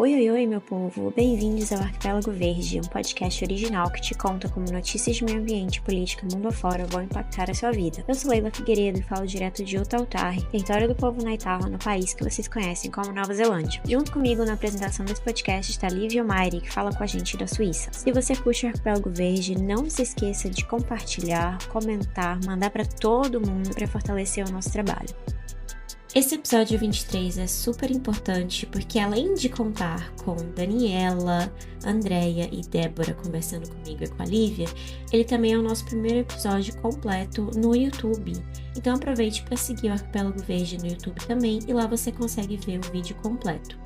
Oi, meu povo! Bem-vindos ao Arquipélago Verde, um podcast original que te conta como notícias de meio ambiente e política mundo afora vão impactar a sua vida. Eu sou Leila Figueiredo e falo direto de Utautarre, território do povo Naitawa, no país que vocês conhecem como Nova Zelândia. Junto comigo na apresentação desse podcast está Lívia Maire, que fala com a gente da Suíça. Se você curte o Arquipélago Verde, não se esqueça de compartilhar, comentar, mandar para todo mundo para fortalecer o nosso trabalho. Esse episódio 23 é super importante porque, além de contar com Daniela, Andréia e Débora conversando comigo e com a Lívia, ele também é o nosso primeiro episódio completo no YouTube. Então aproveite para seguir o Arquipélago Verde no YouTube também e lá você consegue ver o vídeo completo.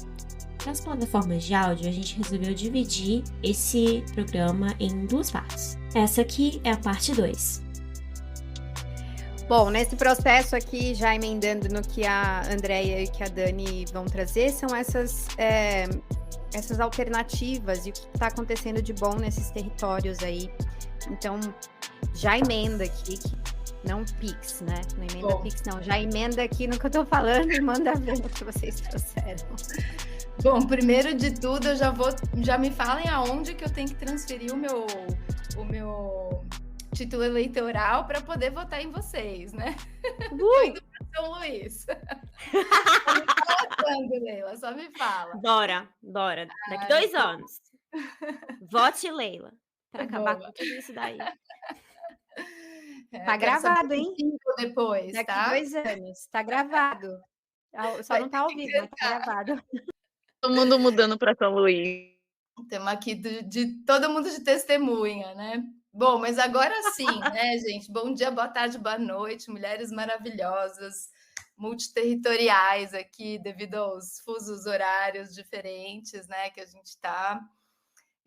Nas plataformas de áudio, a gente resolveu dividir esse programa em duas partes. Essa aqui é a parte 2. Bom, nesse processo aqui, já emendando no que a Andréia e que a Dani vão trazer, são essas alternativas e o que está acontecendo de bom nesses territórios aí. Então, já emenda aqui, não Pix, né? Não emenda Pix, não. Já emenda aqui no que eu tô falando e manda ver o que vocês trouxeram. Bom, primeiro de tudo, já me falem aonde que eu tenho que transferir o meu título eleitoral para poder votar em vocês, né? Tô indo para São Luís. Só me fala quando, Leila, só me fala. Bora. Daqui 2 anos. Vote Leila, para acabar com tudo isso daí. Tá gravado, hein? Depois, daqui tá? 2 anos. Tá gravado. Só não tá ao vivo, mas tá gravado. Todo mundo mudando para São Luís. Temos aqui de todo mundo de testemunha, né? Bom, mas agora sim, né, gente? Bom dia, boa tarde, boa noite, mulheres maravilhosas, multiterritoriais aqui, devido aos fusos horários diferentes, né, que a gente está.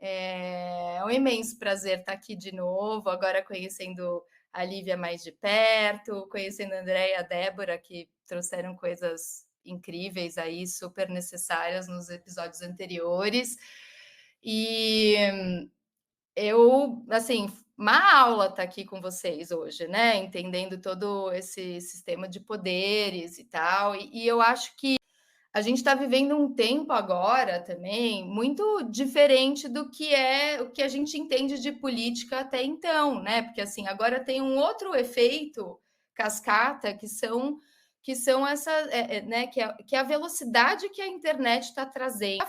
É um imenso prazer estar aqui de novo, agora conhecendo a Lívia mais de perto, conhecendo a Andréia e a Débora, que trouxeram coisas incríveis aí, super necessárias nos episódios anteriores. E eu, assim, uma aula estar aqui com vocês hoje, né? Entendendo todo esse sistema de poderes e tal. E eu acho que a gente está vivendo um tempo agora também muito diferente do que é o que a gente entende de política até então, né? Porque assim, agora tem um outro efeito cascata que são essa, né? Que é a velocidade que a internet está trazendo,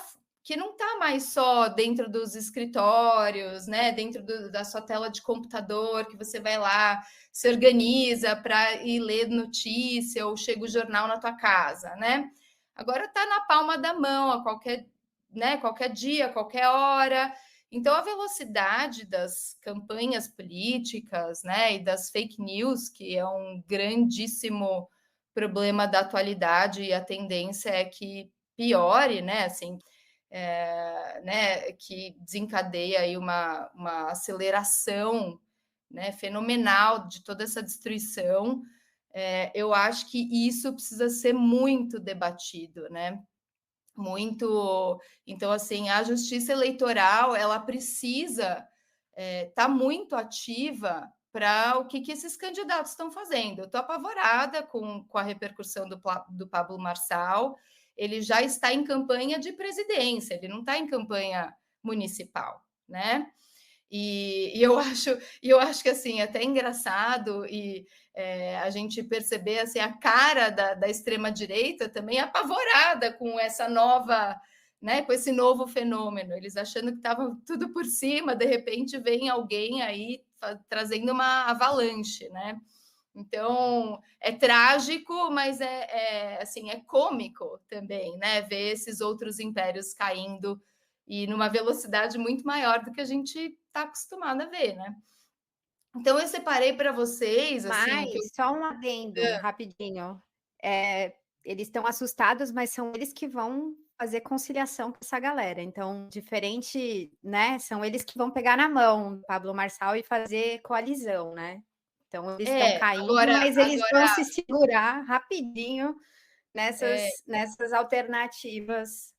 que não está mais só dentro dos escritórios, né? Dentro da sua tela de computador, que você vai lá, se organiza para ir ler notícia ou chega o jornal na tua casa, né? Agora está na palma da mão, a qualquer dia, qualquer hora. Então, a velocidade das campanhas políticas, né, e das fake news, que é um grandíssimo problema da atualidade, e a tendência é que piore, né, assim, né, que desencadeia aí uma aceleração, né, fenomenal de toda essa destruição. Eu acho que isso precisa ser muito debatido, né? Muito. Então, assim, a justiça eleitoral ela precisa estar muito ativa para o que esses candidatos estão fazendo. Eu estou apavorada com a repercussão do Pablo Marçal. Ele já está em campanha de presidência, ele não está em campanha municipal, né? E eu acho que assim, até engraçado a gente perceber assim, a cara da extrema-direita também apavorada com essa nova, né, com esse novo fenômeno. Eles achando que estavam tudo por cima, de repente vem alguém aí trazendo uma avalanche, né? Então é trágico, mas assim, é cômico também, né? Ver esses outros impérios caindo e numa velocidade muito maior do que a gente está acostumado a ver, né? Então eu separei para vocês, assim, só um adendo rapidinho. Eles estão assustados, mas são eles que vão fazer conciliação com essa galera. Então, diferente, né? São eles que vão pegar na mão do Pablo Marçal e fazer coalizão, né? Então, eles estão caindo, mas eles vão se segurar rapidinho nessas alternativas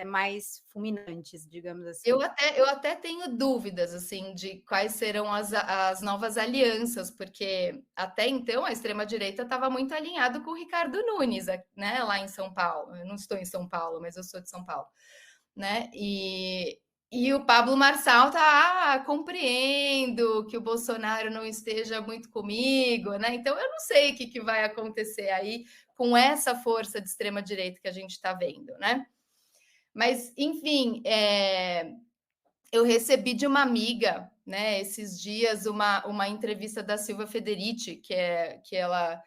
mais fulminantes, digamos assim. Eu até tenho dúvidas assim de quais serão as novas alianças, porque até então a extrema-direita estava muito alinhado com o Ricardo Nunes, né, lá em São Paulo. Eu não estou em São Paulo, mas eu sou de São Paulo. né? E o Pablo Marçal tá, compreendo que o Bolsonaro não esteja muito comigo, né? Então eu não sei o que vai acontecer aí com essa força de extrema-direita que a gente está vendo, né? Mas, enfim, eu recebi de uma amiga, né, esses dias, uma entrevista da Silvia Federici, que ela,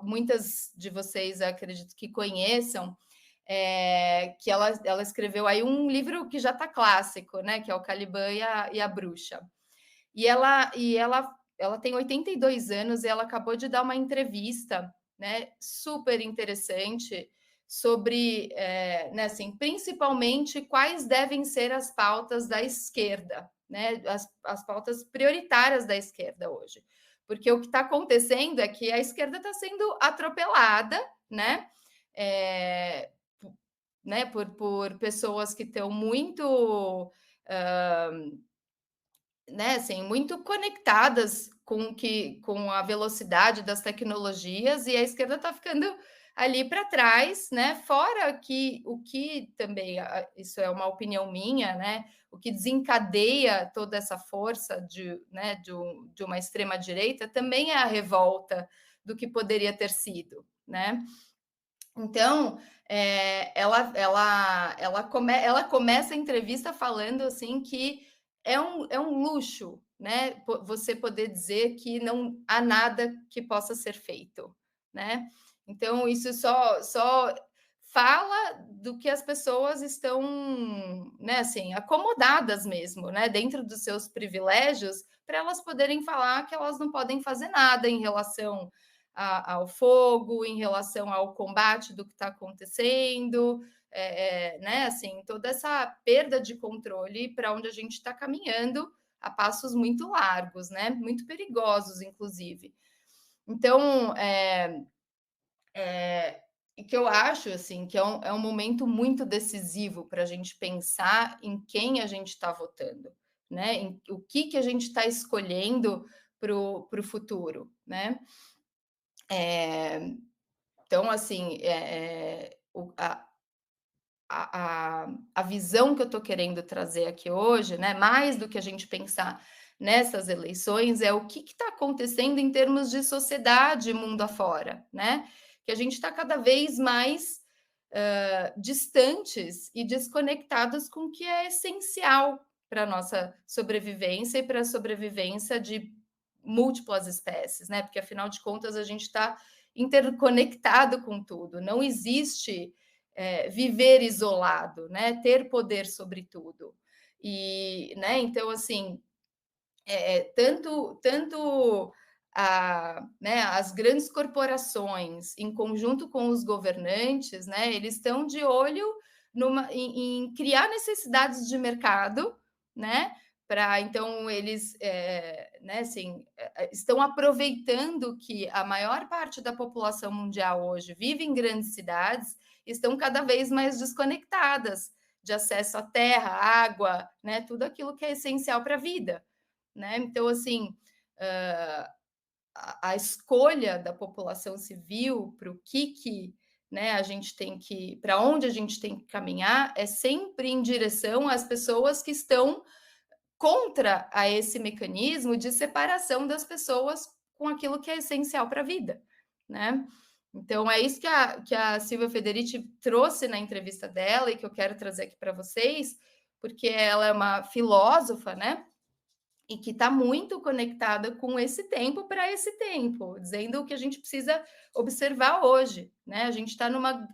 muitas de vocês acredito que conheçam, que ela escreveu aí um livro que já está clássico, né, que é o Caliban e a Bruxa. E ela tem 82 anos e ela acabou de dar uma entrevista, né, super interessante sobre, né, assim, principalmente quais devem ser as pautas da esquerda, né, as pautas prioritárias da esquerda hoje. Porque o que está acontecendo é que a esquerda está sendo atropelada, né, né, por pessoas que estão muito, né, assim, muito conectadas com a velocidade das tecnologias, e a esquerda está ficando ali para trás, né? Fora que o que também, isso é uma opinião minha, né? O que desencadeia toda essa força né, de uma extrema-direita também é a revolta do que poderia ter sido, né? Então, ela começa a entrevista falando assim que é um luxo, né? Você poder dizer que não há nada que possa ser feito, né? Então, isso só fala do que as pessoas estão, né, assim, acomodadas mesmo, né, dentro dos seus privilégios, para elas poderem falar que elas não podem fazer nada em relação ao fogo, em relação ao combate do que está acontecendo, né? Assim, toda essa perda de controle para onde a gente está caminhando a passos muito largos, né? Muito perigosos, inclusive. Então, e que eu acho assim que é um momento muito decisivo para a gente pensar em quem a gente está votando, né? Em o que a gente está escolhendo para o futuro, né? Então, assim, a visão que eu estou querendo trazer aqui hoje, né, mais do que a gente pensar nessas eleições, é o que está acontecendo em termos de sociedade mundo afora, né? Que a gente está cada vez mais distantes e desconectados com o que é essencial para a nossa sobrevivência e para a sobrevivência de múltiplas espécies, né? Porque afinal de contas a gente está interconectado com tudo, não existe viver isolado, né? Ter poder sobre tudo. E, né? Então, assim, tanto né, as grandes corporações, em conjunto com os governantes, né? Eles estão de olho em criar necessidades de mercado, né? Então eles né, assim, estão aproveitando que a maior parte da população mundial hoje vive em grandes cidades, estão cada vez mais desconectadas de acesso à terra, água, né, tudo aquilo que é essencial para a vida, né? Então, assim, a escolha da população civil para o que né, a gente tem que, para onde a gente tem que caminhar, é sempre em direção às pessoas que estão contra a esse mecanismo de separação das pessoas com aquilo que é essencial para a vida, né? Então, é isso que a Silvia Federici trouxe na entrevista dela e que eu quero trazer aqui para vocês, porque ela é uma filósofa, né? E que está muito conectada com esse tempo para esse tempo, dizendo o que a gente precisa observar hoje, né? A gente está numa...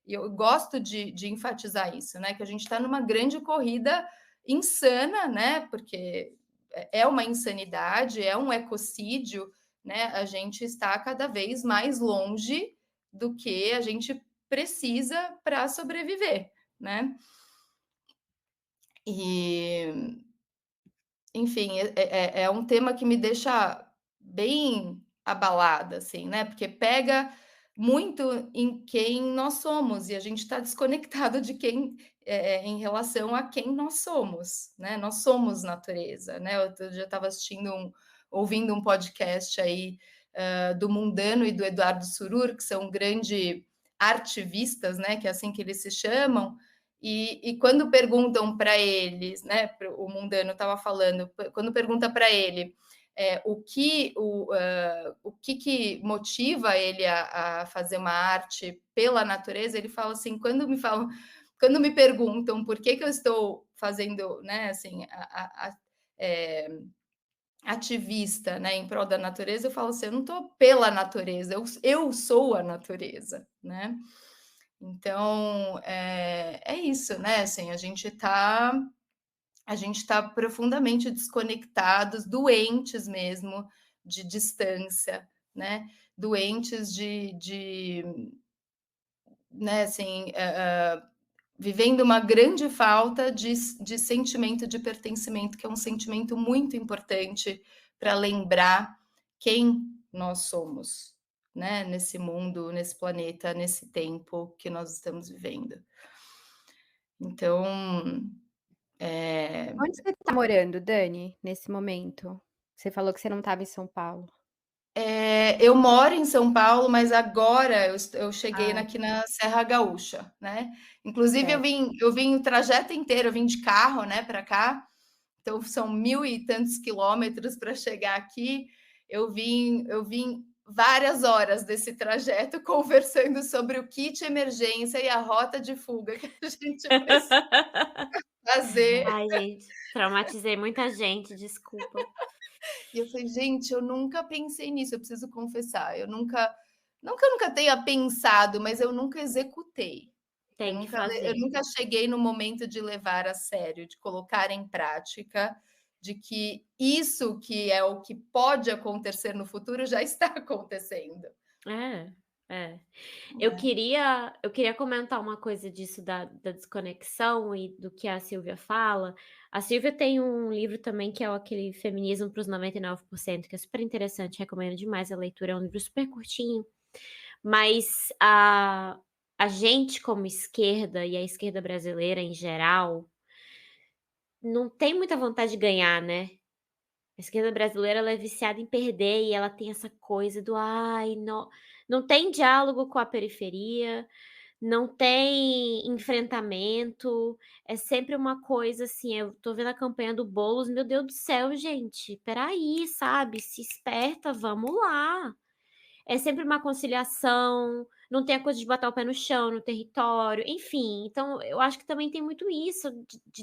Eu gosto de enfatizar isso, né? Que a gente está numa grande corrida insana, né? Porque é uma insanidade, é um ecocídio, né? A gente está cada vez mais longe do que a gente precisa para sobreviver, né? E, enfim, é um tema que me deixa bem abalada, assim, né? Porque pega muito em quem nós somos e a gente está desconectado de quem em relação a quem nós somos, né? Nós somos natureza, né? Eu já estava ouvindo um podcast aí do Mundano e do Eduardo Surur, que são grandes artivistas, né? Que é assim que eles se chamam, E quando perguntam para eles, né, o Mundano estava falando, quando pergunta para ele o que motiva ele a fazer uma arte pela natureza, ele fala assim, quando me perguntam por que eu estou fazendo, né, assim, ativista, né, em prol da natureza, eu falo assim, eu não estou pela natureza, eu sou a natureza, né? Então, é isso, né? Assim, a gente está profundamente desconectados, doentes mesmo de distância, né? Doentes né, assim, vivendo uma grande falta de sentimento de pertencimento, que é um sentimento muito importante para lembrar quem nós somos, né? Nesse mundo, nesse planeta, nesse tempo que nós estamos vivendo. Então, Onde você está morando, Dani, nesse momento? Você falou que você não estava em São Paulo. Eu moro em São Paulo, mas agora eu cheguei Ah, aqui na Serra Gaúcha, né? Inclusive, certo. eu vim o trajeto inteiro, eu vim de carro, né, para cá. Então, são 1.000 e tantos quilômetros para chegar aqui. Eu vim várias horas desse trajeto conversando sobre o kit emergência e a rota de fuga que a gente precisa fazer. Ai, gente, traumatizei muita gente, desculpa. E eu falei, gente, eu nunca pensei nisso, eu preciso confessar. Eu nunca tenha pensado, mas eu nunca executei. Tem que Eu fazer. nunca cheguei no momento de levar a sério, de colocar em prática, de que isso que é o que pode acontecer no futuro já está acontecendo. É, é. Eu Né? queria comentar uma coisa disso da desconexão e do que a Silvia fala. A Silvia tem um livro também que é aquele Feminismo para os 99%, que é super interessante, recomendo demais a leitura, é um livro super curtinho, mas a gente como esquerda e a esquerda brasileira em geral, não tem muita vontade de ganhar, né. A esquerda brasileira ela é viciada em perder e ela tem essa coisa do: "Ai, não tem diálogo com a periferia, não tem enfrentamento, é sempre uma coisa assim". Eu tô vendo a campanha do Boulos, meu Deus do céu, gente, espera aí, sabe, se esperta, vamos lá. É sempre uma conciliação, não tem a coisa de botar o pé no chão, no território, enfim. Então eu acho que também tem muito isso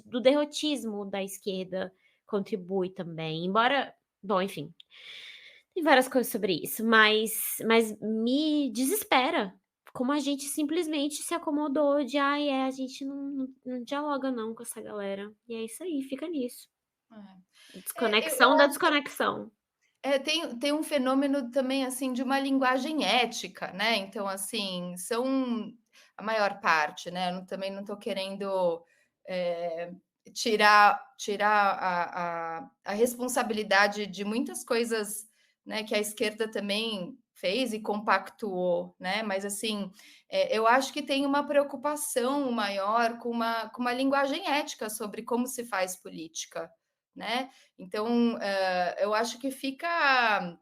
do derrotismo da esquerda contribui também, embora bom, enfim, tem várias coisas sobre isso, mas me desespera como a gente simplesmente se acomodou de: "Ai, a gente não dialoga não com essa galera", e é isso aí, fica nisso. Eu Desconexão da desconexão. tem um fenômeno também assim de uma linguagem ética, né? Então, assim, são a maior parte, né? Também não estou querendo é, tirar a responsabilidade de muitas coisas, né, que a esquerda também fez e compactuou, né? Mas assim, eu acho que tem uma preocupação maior com uma linguagem ética sobre como se faz política, né? Então, eu acho que fica,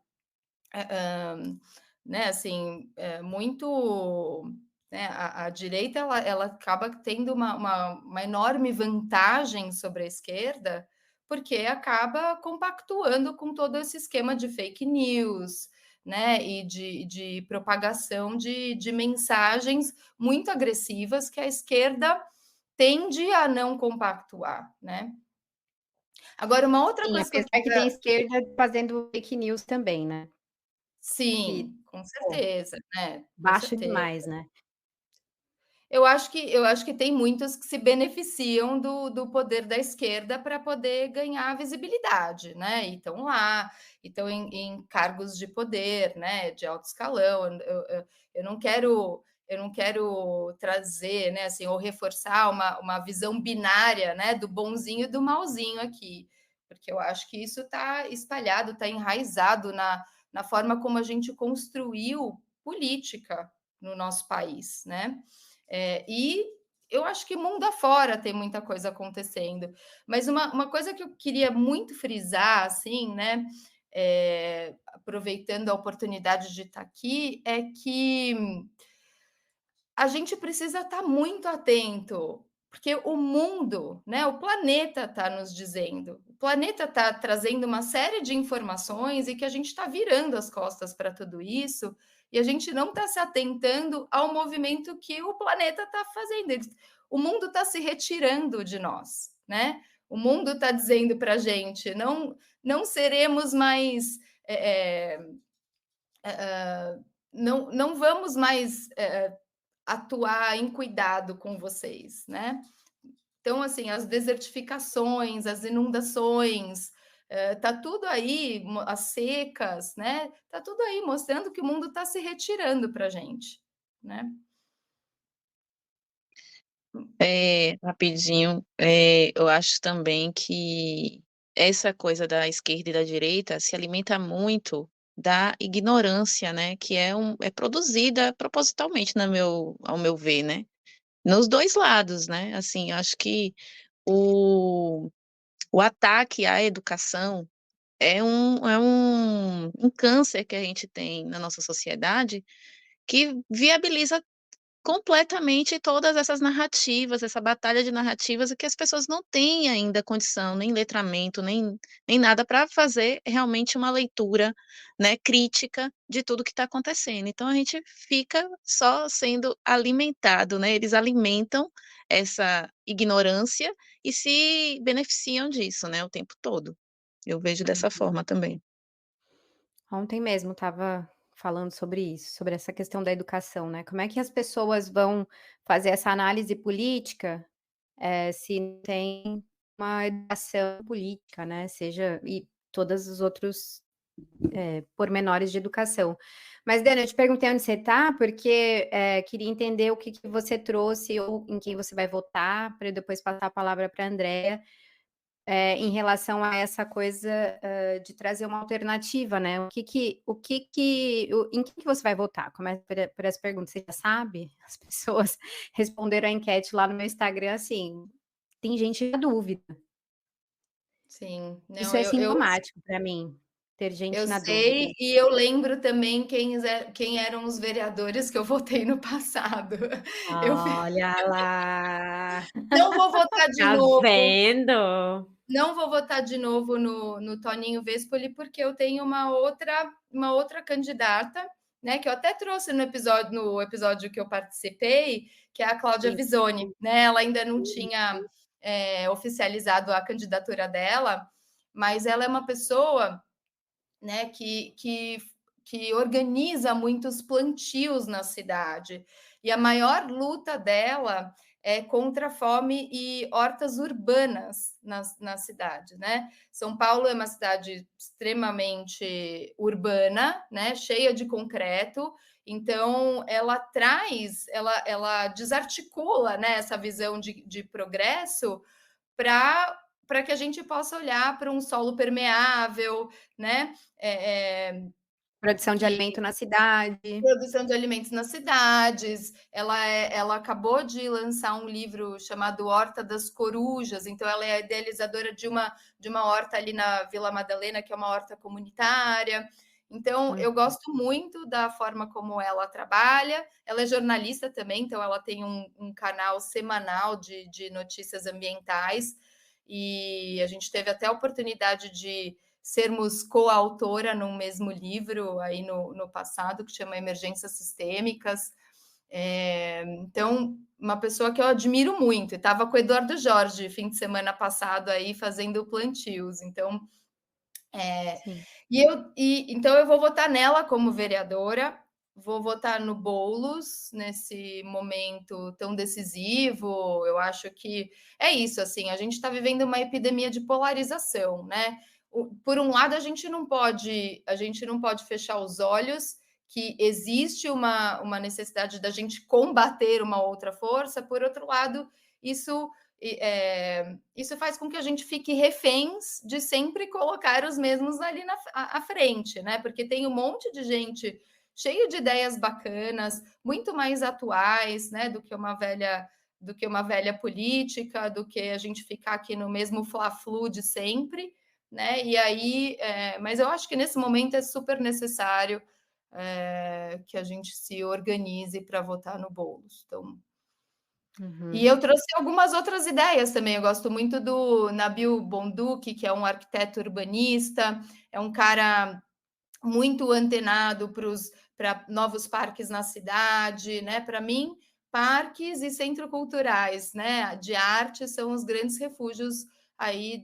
né, assim, muito, né, a direita ela acaba tendo uma enorme vantagem sobre a esquerda, porque acaba compactuando com todo esse esquema de fake news, né, e de propagação de mensagens muito agressivas que a esquerda tende a não compactuar, né? Agora, uma outra Sim, coisa que eu apesar que queria. tem esquerda fazendo fake news também, né, que, Sim, com pô, certeza, né, com baixo certeza. demais, né. Eu acho que tem muitos que se beneficiam do poder da esquerda para poder ganhar visibilidade, né, e estão lá, e estão em cargos de poder, né, de alto escalão. Eu não quero trazer, né, assim, ou reforçar uma visão binária, né, do bonzinho e do malzinho aqui, porque eu acho que isso está espalhado, está enraizado na forma como a gente construiu política no nosso país, né? E eu acho que mundo afora tem muita coisa acontecendo. Mas uma coisa que eu queria muito frisar, assim, né? Aproveitando a oportunidade de estar aqui, é que a gente precisa estar muito atento, porque o mundo, né, o planeta está nos dizendo, o planeta está trazendo uma série de informações e que a gente está virando as costas para tudo isso e a gente não está se atentando ao movimento que o planeta está fazendo. O mundo está se retirando de nós, né? O mundo está dizendo para a gente, não seremos mais... não vamos mais atuar em cuidado com vocês, né? Então, assim, as desertificações, as inundações, tá tudo aí, as secas, né? Tá tudo aí mostrando que o mundo está se retirando para a gente, né? Rapidinho, eu acho também que essa coisa da esquerda e da direita se alimenta muito da ignorância, né, que é produzida propositalmente, ao meu ver, né, nos dois lados, né, assim, eu acho que o, o ataque à educação é um câncer que a gente tem na nossa sociedade que viabiliza completamente todas essas narrativas, essa batalha de narrativas, que as pessoas não têm ainda condição, nem letramento, nem nada para fazer realmente uma leitura, né, crítica de tudo que está acontecendo. Então a gente fica só sendo alimentado, né? Eles alimentam essa ignorância e se beneficiam disso, né, o tempo todo. Eu vejo dessa forma também. Ontem mesmo estava falando sobre isso, sobre essa questão da educação, né? Como é que as pessoas vão fazer essa análise política, se não tem uma educação política, né? Seja e todos os outros pormenores de educação. Mas, Dani, eu te perguntei onde você está, porque queria entender o que você trouxe ou em quem você vai votar, para eu depois passar a palavra para a Andrea. Em relação a essa coisa de trazer uma alternativa, né? Em quem que você vai votar? Começa por essa pergunta. Você já sabe? As pessoas responderam a enquete lá no meu Instagram, assim, tem gente na dúvida. Sim, não, Isso é sintomático para mim, ter gente eu na dúvida. sei, e eu lembro também quem eram os vereadores que eu votei no passado. Eu Olha lá! não vou votar de Tá novo. vendo? Não vou votar de novo no Toninho Vespoli, porque eu tenho uma outra candidata, né? Que eu até trouxe no episódio que eu participei, que é a Cláudia Isso. Visoni, né? Ela ainda não tinha oficializado a candidatura dela, mas ela é uma pessoa, né, que organiza muitos plantios na cidade. E a maior luta dela é contra a fome e hortas urbanas na cidade, né? São Paulo é uma cidade extremamente urbana, né? Cheia de concreto. Então, ela desarticula, né, essa visão de progresso para que a gente possa olhar para um solo permeável, né? Produção de alimento na cidade. Produção de alimentos nas cidades. Ela acabou de lançar um livro chamado Horta das Corujas, então ela é a idealizadora de uma horta ali na Vila Madalena, que é uma horta comunitária. Então, eu gosto muito da forma como ela trabalha. Ela é jornalista também, então ela tem um canal semanal de notícias ambientais, e a gente teve até a oportunidade de sermos coautora num mesmo livro aí no passado, que chama Emergências Sistêmicas. Então, uma pessoa que eu admiro muito. Estava com o Eduardo Jorge, fim de semana passado, aí fazendo plantios. Então, então eu vou votar nela como vereadora, vou votar no Boulos nesse momento tão decisivo. Eu acho que é isso, assim, a gente está vivendo uma epidemia de polarização, né? Por um lado, a gente não pode fechar os olhos que existe uma necessidade da gente combater uma outra força, por outro lado, isso faz com que a gente fique reféns de sempre colocar os mesmos ali à frente, né? Porque tem um monte de gente cheio de ideias bacanas, muito mais atuais, né? Do que uma velha política, do que a gente ficar aqui no mesmo fla-flu de sempre, né? E aí, mas eu acho que nesse momento é super necessário que a gente se organize para votar no Boulos. Então, E eu trouxe algumas outras ideias também. Eu gosto muito do Nabil Bonduki, que é um arquiteto urbanista, é um cara muito antenado para novos parques na cidade, né? Para mim, parques e centros culturais, né, de arte são os grandes refúgios aí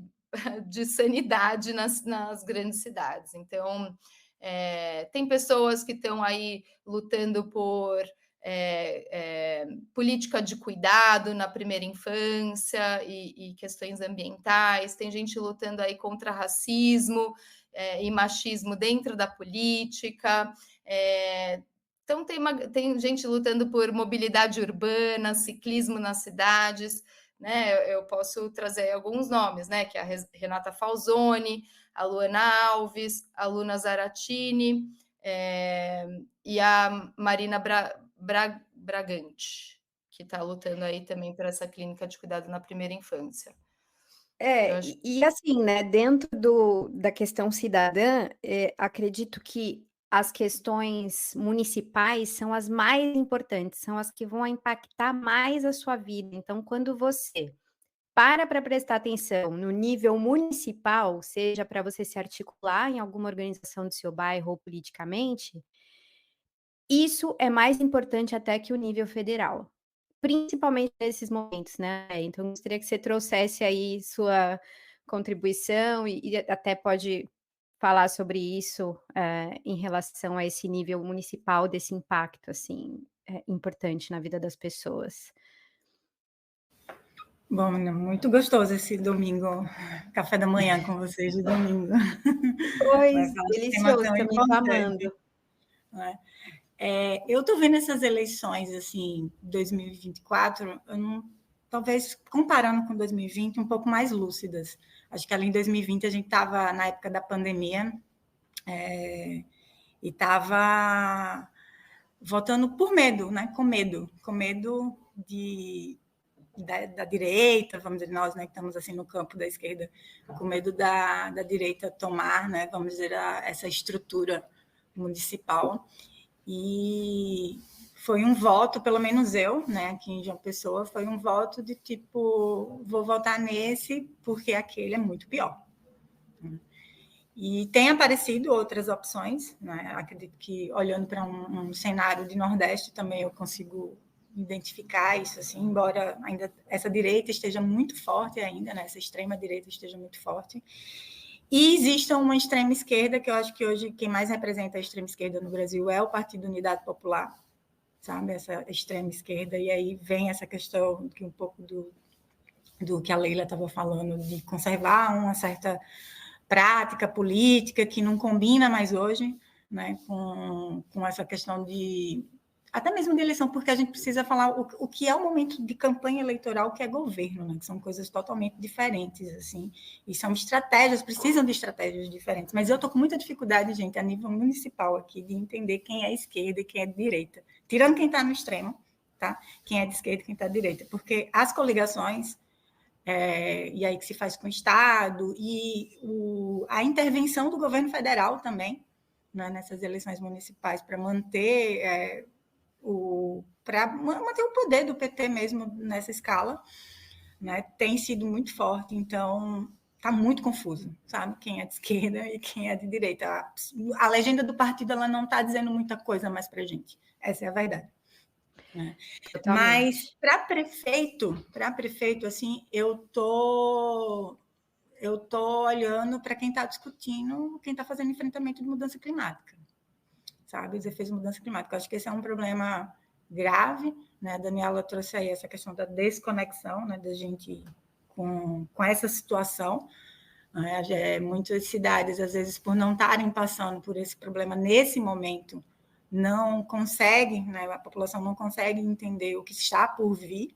de sanidade nas grandes cidades. Então, tem pessoas que estão aí lutando por política de cuidado na primeira infância e questões ambientais, tem gente lutando aí contra racismo e machismo dentro da política. Então, tem gente lutando por mobilidade urbana, ciclismo nas cidades, né? Eu posso trazer alguns nomes, né? Que é a Renata Falzoni, a Luana Alves, a Luna Zaratini e a Marina Bragante, que está lutando aí também por essa clínica de cuidado na primeira infância. E assim, né, dentro da questão cidadã, acredito que as questões municipais são as mais importantes, são as que vão impactar mais a sua vida. Então, quando você para prestar atenção no nível municipal, seja para você se articular em alguma organização do seu bairro ou politicamente, isso é mais importante até que o nível federal, principalmente nesses momentos, né? Então, gostaria que você trouxesse aí sua contribuição e até pode falar sobre isso em relação a esse nível municipal, desse impacto, assim, importante na vida das pessoas. Bom, muito gostoso esse domingo, café da manhã com vocês de domingo. Pois, delicioso, também estou amando. Eu estou vendo essas eleições, assim, 2024, talvez comparando com 2020, um pouco mais lúcidas. Acho que ali em 2020 a gente estava na época da pandemia e estava votando por medo, né? Com medo da direita, vamos dizer, nós, né, que estamos assim no campo da esquerda, com medo da direita tomar, né, vamos dizer, essa estrutura municipal. E foi um voto, pelo menos eu, né, aqui em João Pessoa, foi um voto de tipo, vou votar nesse porque aquele é muito pior. E tem aparecido outras opções, né? Acredito que olhando para um cenário de Nordeste também eu consigo identificar isso, assim, embora ainda essa direita esteja muito forte ainda, né? Essa extrema direita esteja muito forte. E existe uma extrema esquerda, que eu acho que hoje quem mais representa a extrema esquerda no Brasil é o Partido Unidade Popular, sabe? Essa extrema esquerda, e aí vem essa questão que um pouco do que a Leila estava falando, de conservar uma certa prática política que não combina mais hoje, né, com essa questão de até mesmo de eleição, porque a gente precisa falar o que é o momento de campanha eleitoral, que é governo, né, que são coisas totalmente diferentes, assim, e são estratégias, precisam de estratégias diferentes, mas eu estou com muita dificuldade, gente, a nível municipal aqui, de entender quem é esquerda e quem é de direita, tirando quem está no extremo, tá? Quem é de esquerda e quem está de direita, porque as coligações, e aí que se faz com o Estado, e a intervenção do governo federal também, né, nessas eleições municipais, para manter o poder do PT mesmo nessa escala, né, tem sido muito forte, então está muito confuso, sabe, quem é de esquerda e quem é de direita. A legenda do partido ela não está dizendo muita coisa mais para a gente, essa é a verdade. Mas para prefeito, assim, eu tô olhando para quem está discutindo, quem está fazendo enfrentamento de mudança climática, sabe, os efeitos de mudança climática. Eu acho que esse é um problema grave, né? A Daniela trouxe aí essa questão da desconexão, né, da gente com essa situação. Muitas cidades, às vezes, por não estarem passando por esse problema nesse momento, não conseguem, né, a população não consegue entender o que está por vir,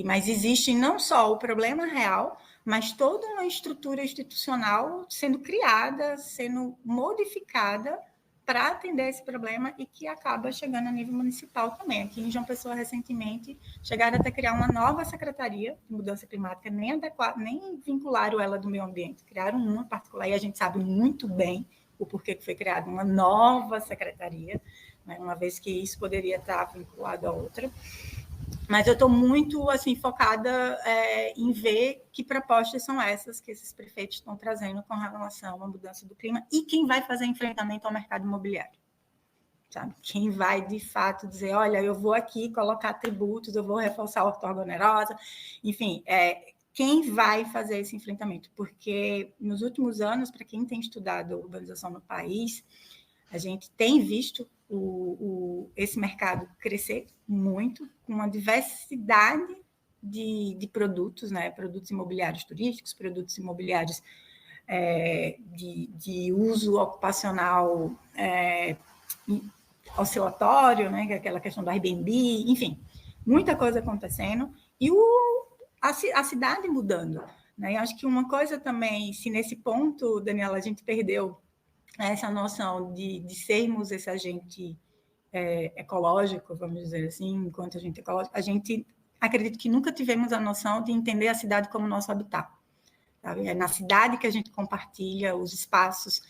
mas existe não só o problema real, mas toda uma estrutura institucional sendo criada, sendo modificada para atender esse problema e que acaba chegando a nível municipal também. Aqui em João Pessoa, recentemente, chegaram até criar uma nova secretaria de mudança climática, nem vincularam ela do meio ambiente, criaram uma particular, e a gente sabe muito bem o porquê que foi criada uma nova secretaria, né, uma vez que isso poderia estar vinculado a outra. Mas eu estou muito assim, focada em ver que propostas são essas que esses prefeitos estão trazendo com relação à mudança do clima e quem vai fazer enfrentamento ao mercado imobiliário. Sabe? Quem vai, de fato, dizer, olha, eu vou aqui colocar tributos, eu vou reforçar a ortogonerosa, enfim, quem vai fazer esse enfrentamento? Porque nos últimos anos, para quem tem estudado a urbanização no país, a gente tem visto esse mercado crescer muito, com uma diversidade de produtos, né? Produtos imobiliários turísticos, produtos imobiliários de uso ocupacional oscilatório, né? Que é aquela questão do Airbnb, enfim, muita coisa acontecendo, e a cidade mudando. Né? Eu acho que uma coisa também, se nesse ponto, Daniela, a gente perdeu essa noção de sermos esse agente ecológico, vamos dizer assim, enquanto agente ecológico, a gente acredito que nunca tivemos a noção de entender a cidade como nosso habitat. Sabe? É na cidade que a gente compartilha os espaços,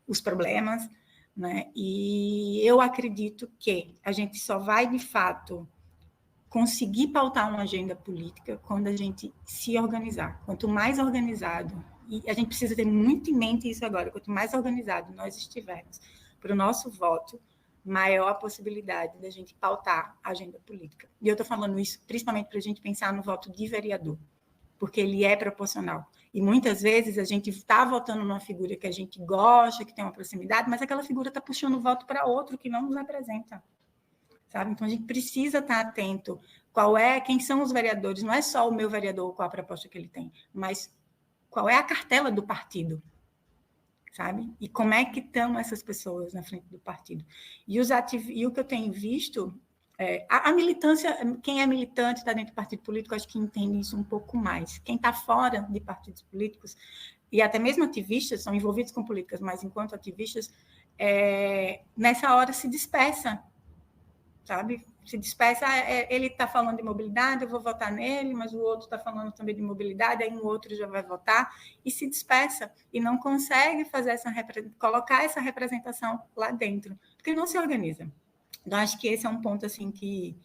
os problemas, né? E eu acredito que a gente só vai, de fato, conseguir pautar uma agenda política quando a gente se organizar. Quanto mais organizado, e a gente precisa ter muito em mente isso agora, quanto mais organizado nós estivermos para o nosso voto, maior a possibilidade da gente pautar a agenda política. E eu estou falando isso principalmente para a gente pensar no voto de vereador, porque ele é proporcional. E muitas vezes a gente está votando numa figura que a gente gosta, que tem uma proximidade, mas aquela figura está puxando o voto para outro que não nos representa. Sabe? Então, a gente precisa estar atento quem são os vereadores, não é só o meu vereador, qual a proposta que ele tem, mas qual é a cartela do partido, sabe? E como é que estão essas pessoas na frente do partido. E o que eu tenho visto, a militância, quem é militante, está dentro do partido político, acho que entende isso um pouco mais. Quem está fora de partidos políticos, e até mesmo ativistas, são envolvidos com políticas, mas enquanto ativistas, nessa hora se dispersa, sabe? Se dispersa, ele está falando de mobilidade, eu vou votar nele, mas o outro está falando também de mobilidade, aí um outro já vai votar, e se dispersa, e não consegue fazer colocar essa representação lá dentro, porque não se organiza. Então, acho que esse é um ponto assim que,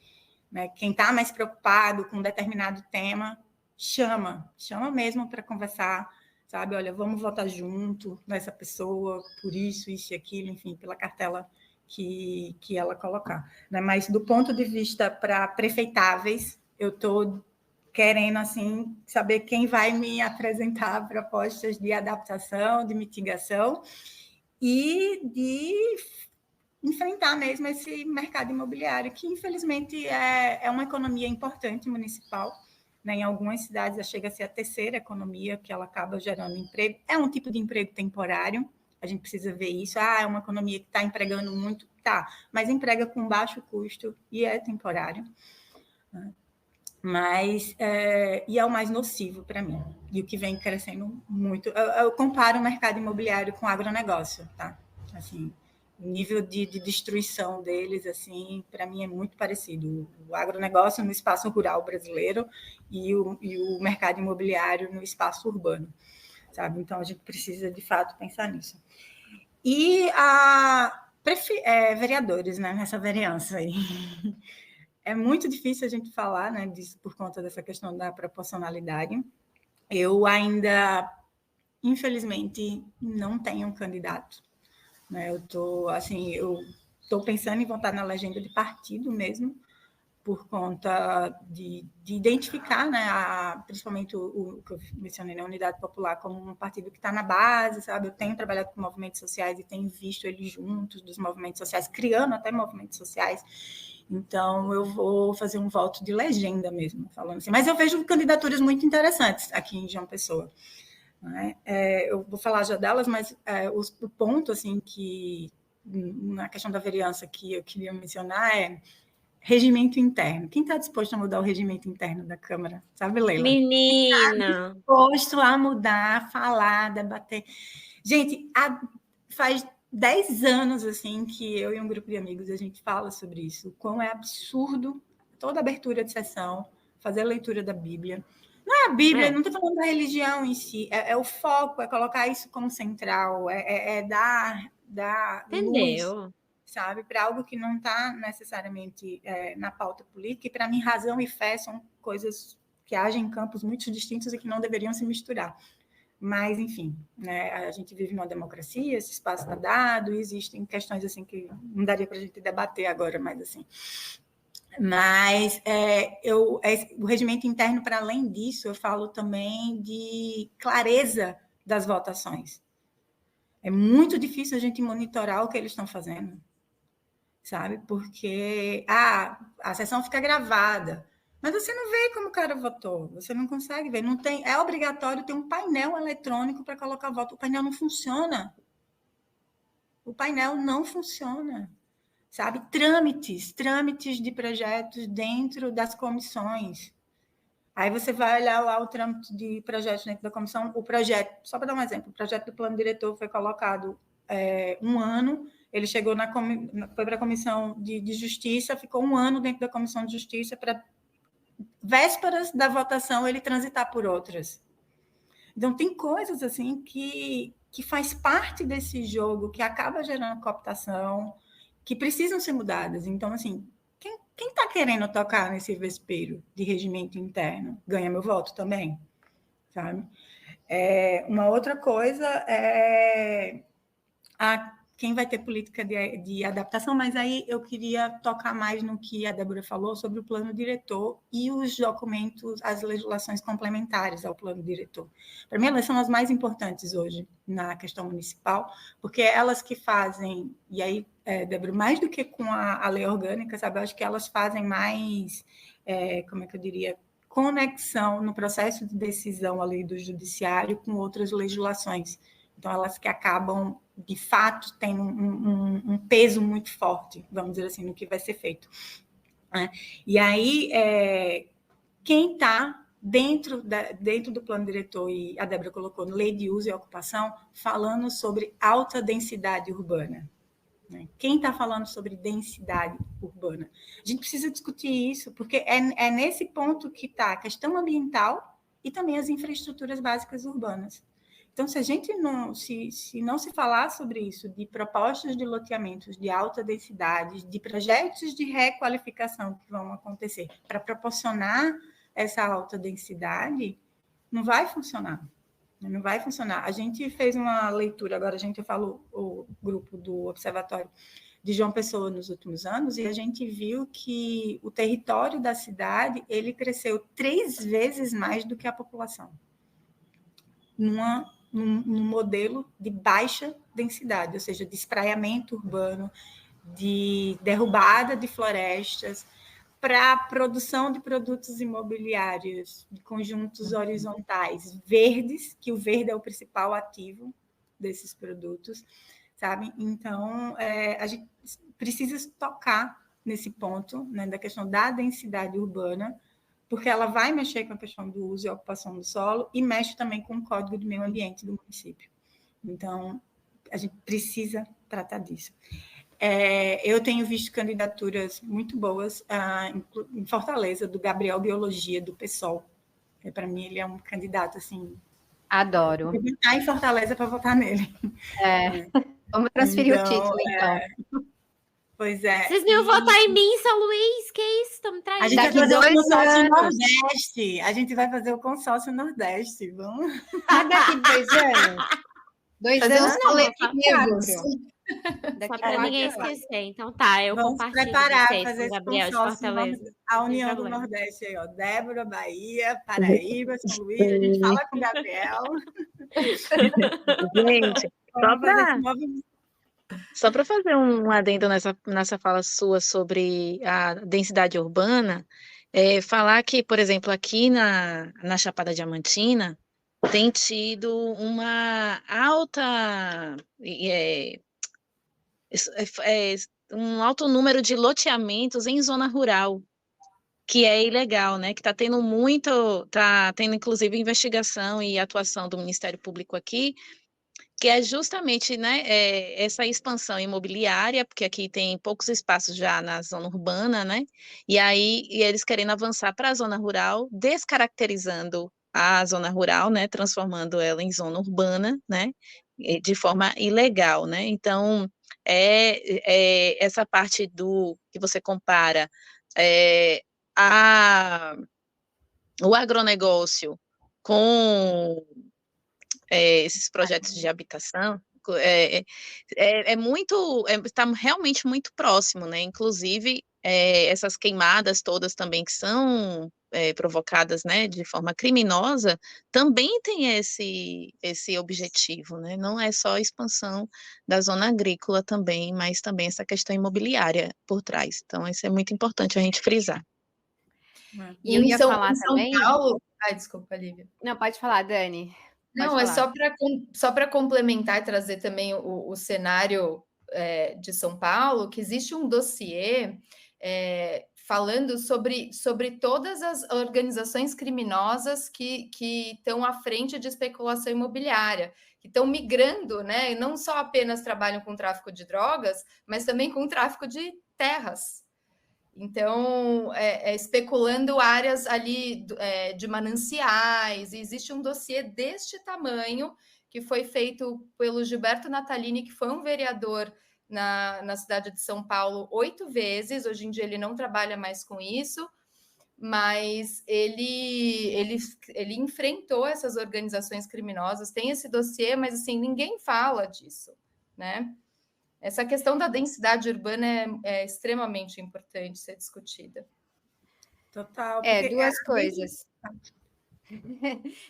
né, quem está mais preocupado com um determinado tema, chama mesmo para conversar, sabe? Olha, vamos votar junto nessa pessoa, por isso e aquilo, enfim, pela cartela que ela colocar. Né? Mas do ponto de vista para prefeitáveis, eu estou querendo assim saber quem vai me apresentar propostas de adaptação, de mitigação e de enfrentar mesmo esse mercado imobiliário, que infelizmente é uma economia importante municipal. Né? Em algumas cidades chega a ser a terceira economia, que ela acaba gerando emprego. É um tipo de emprego temporário, a gente precisa ver isso. É uma economia que está empregando muito, tá, mas emprega com baixo custo e é temporário. Mas e é o mais nocivo para mim, e o que vem crescendo muito. Eu comparo o mercado imobiliário com o agronegócio, tá? Assim, o nível de destruição deles, assim, para mim é muito parecido. O agronegócio no espaço rural brasileiro e o mercado imobiliário no espaço urbano. Sabe? Então, a gente precisa, de fato, pensar nisso. E vereadores, né? Nessa vereança aí. É muito difícil a gente falar, né, disso por conta dessa questão da proporcionalidade. Eu ainda, infelizmente, não tenho um candidato. Né? Eu estou pensando em votar na legenda de partido mesmo, por conta de identificar, né, principalmente o que eu mencionei, né, a Unidade Popular, como um partido que está na base, sabe? Eu tenho trabalhado com movimentos sociais e tenho visto eles juntos dos movimentos sociais, criando até movimentos sociais. Então, eu vou fazer um voto de legenda mesmo, falando assim. Mas eu vejo candidaturas muito interessantes aqui em João Pessoa. Né? Eu vou falar já delas, mas o ponto, assim, que na questão da vereança que eu queria mencionar é regimento interno. Quem está disposto a mudar o regimento interno da Câmara? Sabe, Leila? Menina! Está disposto a mudar, falar, debater. Gente, faz 10 anos assim que eu e um grupo de amigos a gente fala sobre isso. Quão é absurdo toda abertura de sessão, fazer a leitura da Bíblia. Não é a Bíblia, não estou falando da religião em si, é o foco, é colocar isso como central, dar Entendeu? luz. sabe? Para algo que não está necessariamente na pauta política, e para mim razão e fé são coisas que agem em campos muito distintos e que não deveriam se misturar. Mas, enfim, né, a gente vive numa democracia, esse espaço está dado, e existem questões assim que não daria para a gente debater agora, mas assim. Mas o regimento interno, para além disso, eu falo também de clareza das votações. É muito difícil a gente monitorar o que eles estão fazendo, sabe? Porque a sessão fica gravada, mas você não vê como o cara votou, você não consegue ver. Não tem, é obrigatório ter um painel eletrônico para colocar voto. O painel não funciona. O painel não funciona, sabe? Trâmites de projetos dentro das comissões. Aí você vai olhar lá o trâmite de projetos dentro da comissão, o projeto, só para dar um exemplo, o projeto do plano diretor foi colocado 1 ano, ele chegou foi para a comissão de justiça, ficou 1 ano dentro da comissão de justiça, para vésperas da votação ele transitar por outras. Então, tem coisas assim que faz parte desse jogo, que acaba gerando cooptação, que precisam ser mudadas. Então, assim, quem está querendo tocar nesse vespeiro de regimento interno ganha meu voto também, sabe? Uma outra coisa é quem vai ter política de adaptação, mas aí eu queria tocar mais no que a Débora falou sobre o plano diretor e os documentos, as legislações complementares ao plano diretor. Para mim, elas são as mais importantes hoje na questão municipal, porque elas que fazem, e aí, Débora, mais do que com a lei orgânica, sabe, eu acho que elas fazem mais, como é que eu diria, conexão no processo de decisão ali do judiciário com outras legislações. Então, elas que acabam, de fato, tendo um peso muito forte, vamos dizer assim, no que vai ser feito. E aí, quem está dentro do plano diretor, e a Débora colocou no Lei de Uso e Ocupação, falando sobre alta densidade urbana. Quem está falando sobre densidade urbana? A gente precisa discutir isso, porque é nesse ponto que está a questão ambiental e também as infraestruturas básicas urbanas. Então, se a gente não se falar sobre isso, de propostas de loteamentos de alta densidade, de projetos de requalificação que vão acontecer para proporcionar essa alta densidade, não vai funcionar. Não vai funcionar. A gente fez uma leitura, agora eu falo o grupo do Observatório de João Pessoa nos últimos anos, e a gente viu que o território da cidade ele cresceu 3 vezes mais do que a população. Num modelo de baixa densidade, ou seja, de espraiamento urbano, de derrubada de florestas, para a produção de produtos imobiliários, de conjuntos horizontais verdes, que o verde é o principal ativo desses produtos, sabe? Então, a gente precisa tocar nesse ponto, né, da questão da densidade urbana, porque ela vai mexer com a questão do uso e ocupação do solo e mexe também com o Código de Meio Ambiente do município. Então, a gente precisa tratar disso. Eu tenho visto candidaturas muito boas em Fortaleza, do Gabriel Biologia, do PSOL. Para mim, ele é um candidato, assim... Adoro. Eu vou estar em Fortaleza para votar nele. Vamos transferir o título, então. Pois é. Vocês não iam votar em mim, São Luís? Que isso? Estão me traindo. A gente vai fazer o consórcio Nordeste. A gente vai fazer o consórcio Nordeste. Vamos? Daqui 2 anos. 2 anos coletivos. Só para ninguém esquecer. Então tá, eu vamos compartilho preparar vocês fazer com o Gabriel de Fortaleza. A União do Nordeste aí, ó. Débora, Bahia, Paraíba, São Luís. A gente fala com o Gabriel. Gente, só para fazer um adendo nessa fala sua sobre a densidade urbana, falar que, por exemplo, aqui na Chapada Diamantina, tem tido uma alta... um alto número de loteamentos em zona rural, que é ilegal, né? Que está tendo inclusive investigação e atuação do Ministério Público aqui, que é justamente, né, essa expansão imobiliária, porque aqui tem poucos espaços já na zona urbana, né? E eles querendo avançar para a zona rural, descaracterizando a zona rural, né? Transformando ela em zona urbana, né? De forma ilegal, né? Então, essa parte do que você compara o agronegócio com esses projetos de habitação, está realmente muito próximo, né? Inclusive, essas queimadas todas também que são provocadas, né, de forma criminosa, também tem esse objetivo, né? Não é só a expansão da zona agrícola também, mas também essa questão imobiliária por trás. Então, isso é muito importante a gente frisar. E eu ia falar também... Paulo... Ai, desculpa, Lívia. Não, pode falar, Dani. Não, é só para complementar e trazer também o cenário de São Paulo, que existe um dossiê falando sobre todas as organizações criminosas que estão à frente de especulação imobiliária, que estão migrando, né? E não só apenas trabalham com tráfico de drogas, mas também com tráfico de terras. Então, especulando áreas ali de mananciais, e existe um dossiê deste tamanho que foi feito pelo Gilberto Natalini, que foi um vereador na cidade de São Paulo 8 vezes. Hoje em dia ele não trabalha mais com isso, mas ele enfrentou essas organizações criminosas, tem esse dossiê, mas assim, ninguém fala disso, né? Essa questão da densidade urbana é extremamente importante ser discutida. Total. Duas coisas.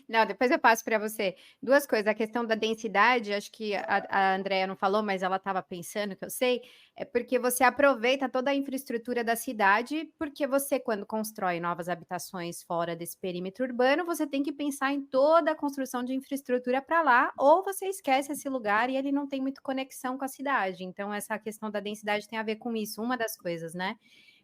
Não, depois eu passo para você. Duas coisas. A questão da densidade, acho que a Andrea não falou, mas ela estava pensando, que eu sei, é porque você aproveita toda a infraestrutura da cidade, porque você, quando constrói novas habitações fora desse perímetro urbano, você tem que pensar em toda a construção de infraestrutura para lá, ou você esquece esse lugar e ele não tem muito conexão com a cidade. Então, essa questão da densidade tem a ver com isso, uma das coisas, né?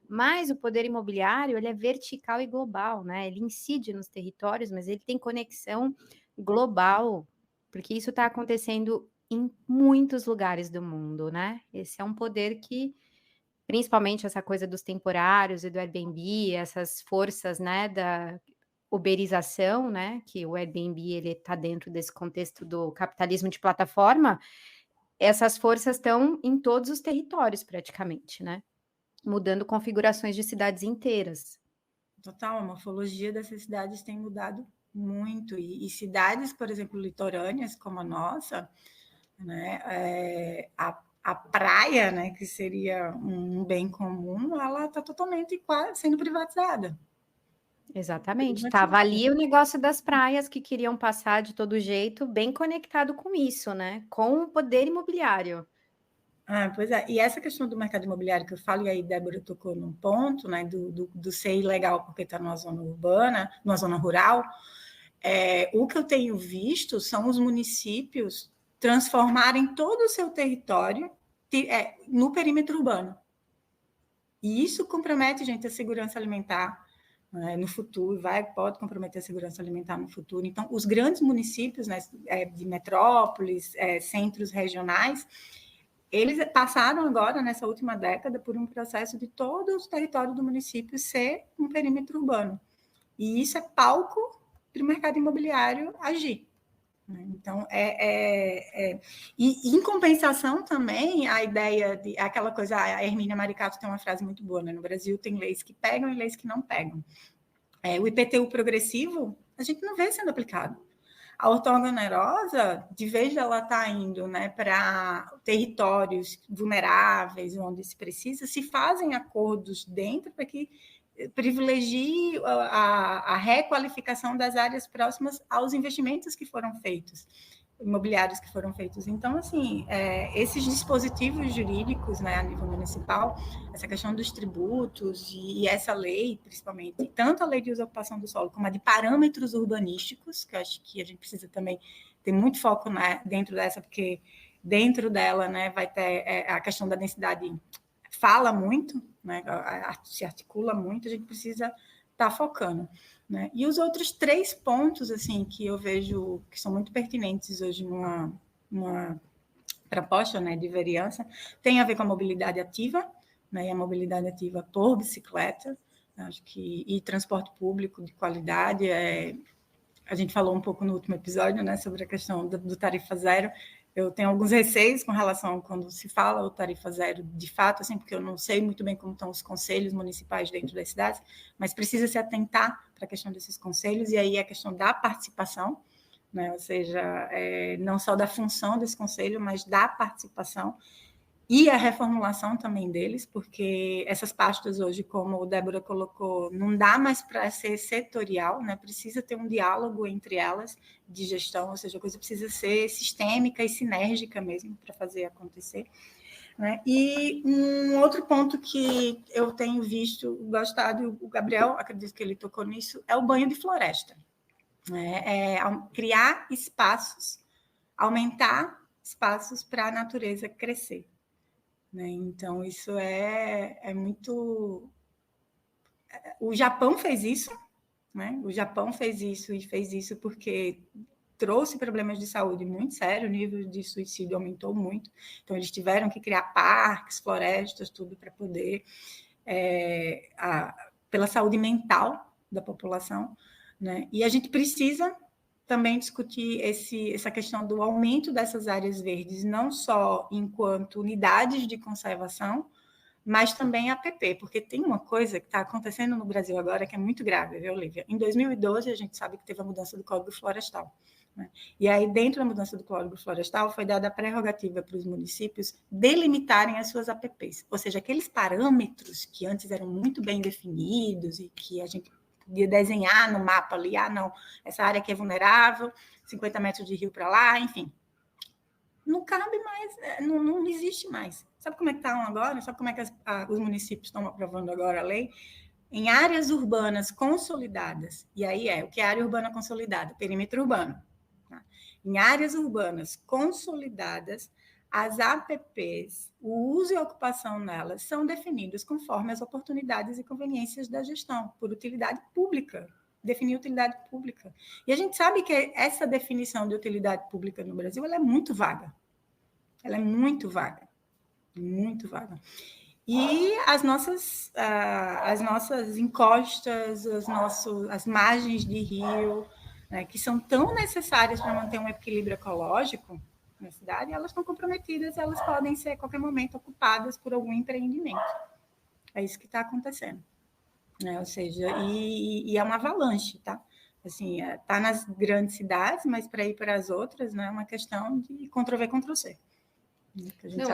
Mas o poder imobiliário, ele é vertical e global, né? Ele incide nos territórios, mas ele tem conexão global, porque isso está acontecendo em muitos lugares do mundo, né? Esse é um poder que, principalmente essa coisa dos temporários e do Airbnb, essas forças, né, da uberização, né, que o Airbnb, ele está dentro desse contexto do capitalismo de plataforma, essas forças estão em todos os territórios, praticamente, né? Mudando configurações de cidades inteiras. Total, a morfologia dessas cidades tem mudado muito. E cidades, por exemplo, litorâneas como a nossa, né, a praia, né, que seria um bem comum, ela está totalmente quase sendo privatizada. Exatamente. Estava ali o negócio das praias que queriam passar de todo jeito, bem conectado com isso, né? Com o poder imobiliário. Pois é, e essa questão do mercado imobiliário que eu falo, e aí Débora tocou num ponto, né, do ser ilegal porque está numa zona urbana, numa zona rural, o que eu tenho visto são os municípios transformarem todo o seu território no perímetro urbano. E isso compromete, gente, a segurança alimentar no futuro, pode comprometer a segurança alimentar no futuro. Então, os grandes municípios, né, de metrópoles, centros regionais, eles passaram agora, nessa última década, por um processo de todo o território do município ser um perímetro urbano. E isso é palco para o mercado imobiliário agir. Então, e em compensação também, a ideia de aquela coisa, a Hermínia Maricato tem uma frase muito boa, né? No Brasil tem leis que pegam e leis que não pegam. O IPTU progressivo, a gente não vê sendo aplicado. A outorga onerosa, de vez de ela estar indo, né, para territórios vulneráveis, onde se precisa, se fazem acordos dentro para que privilegie a requalificação das áreas próximas aos investimentos que foram feitos, imobiliários que foram feitos. Então, assim, esses dispositivos jurídicos, né, a nível municipal, essa questão dos tributos e essa lei, principalmente, tanto a lei de usurpação do solo como a de parâmetros urbanísticos, que eu acho que a gente precisa também ter muito foco, né, dentro dessa, porque dentro dela, né, vai ter a questão da densidade, fala muito, né, se articula muito, a gente precisa estar focando. Né? E os outros 3 pontos assim, que eu vejo que são muito pertinentes hoje numa proposta, né, de vereança, tem a ver com a mobilidade ativa, né, e a mobilidade ativa por bicicleta, acho que, e transporte público de qualidade. A gente falou um pouco no último episódio, né, sobre a questão do tarifa zero. Eu tenho alguns receios com relação quando se fala o tarifa zero, de fato, assim, porque eu não sei muito bem como estão os conselhos municipais dentro das cidades, mas precisa se atentar para a questão desses conselhos, e aí a questão da participação, né? Ou seja, não só da função desse conselho, mas da participação, e a reformulação também deles, porque essas pastas hoje, como a Débora colocou, não dá mais para ser setorial, né? Precisa ter um diálogo entre elas de gestão, ou seja, a coisa precisa ser sistêmica e sinérgica mesmo para fazer acontecer, né? E um outro ponto que eu tenho visto, gostado, o Gabriel, acredito que ele tocou nisso, é o banho de floresta, né? Criar espaços, aumentar espaços para a natureza crescer. Né? Então, isso é muito... O Japão fez isso, né? O Japão fez isso porque trouxe problemas de saúde muito sérios, o nível de suicídio aumentou muito, então eles tiveram que criar parques, florestas, tudo para poder, pela saúde mental da população, né? E a gente precisa também discutir essa questão do aumento dessas áreas verdes, não só enquanto unidades de conservação, mas também APP, porque tem uma coisa que está acontecendo no Brasil agora que é muito grave, viu, Olivia? Em 2012, a gente sabe que teve a mudança do Código Florestal, né? E aí, dentro da mudança do Código Florestal, foi dada a prerrogativa para os municípios delimitarem as suas APPs, ou seja, aqueles parâmetros que antes eram muito bem definidos e que a gente podia desenhar no mapa ali, não, essa área aqui é vulnerável, 50 metros de rio para lá, enfim. Não cabe mais, não existe mais. Sabe como é que estão agora? Sabe como é que os municípios estão aprovando agora a lei? Em áreas urbanas consolidadas, e aí o que é área urbana consolidada? Perímetro urbano. Tá? Em áreas urbanas consolidadas, as APPs, o uso e a ocupação nelas são definidos conforme as oportunidades e conveniências da gestão, por utilidade pública, definir utilidade pública. E a gente sabe que essa definição de utilidade pública no Brasil ela é muito vaga. Ela é muito vaga. Muito vaga. E as nossas encostas, as margens de rio, né, que são tão necessárias para manter um equilíbrio ecológico na cidade, elas estão comprometidas, elas podem ser a qualquer momento ocupadas por algum empreendimento. É isso que está acontecendo, né? Ou seja, e é uma avalanche, tá? Assim, tá nas grandes cidades, mas para ir para as outras, né, é uma questão de Ctrl+V, Ctrl+C. Não,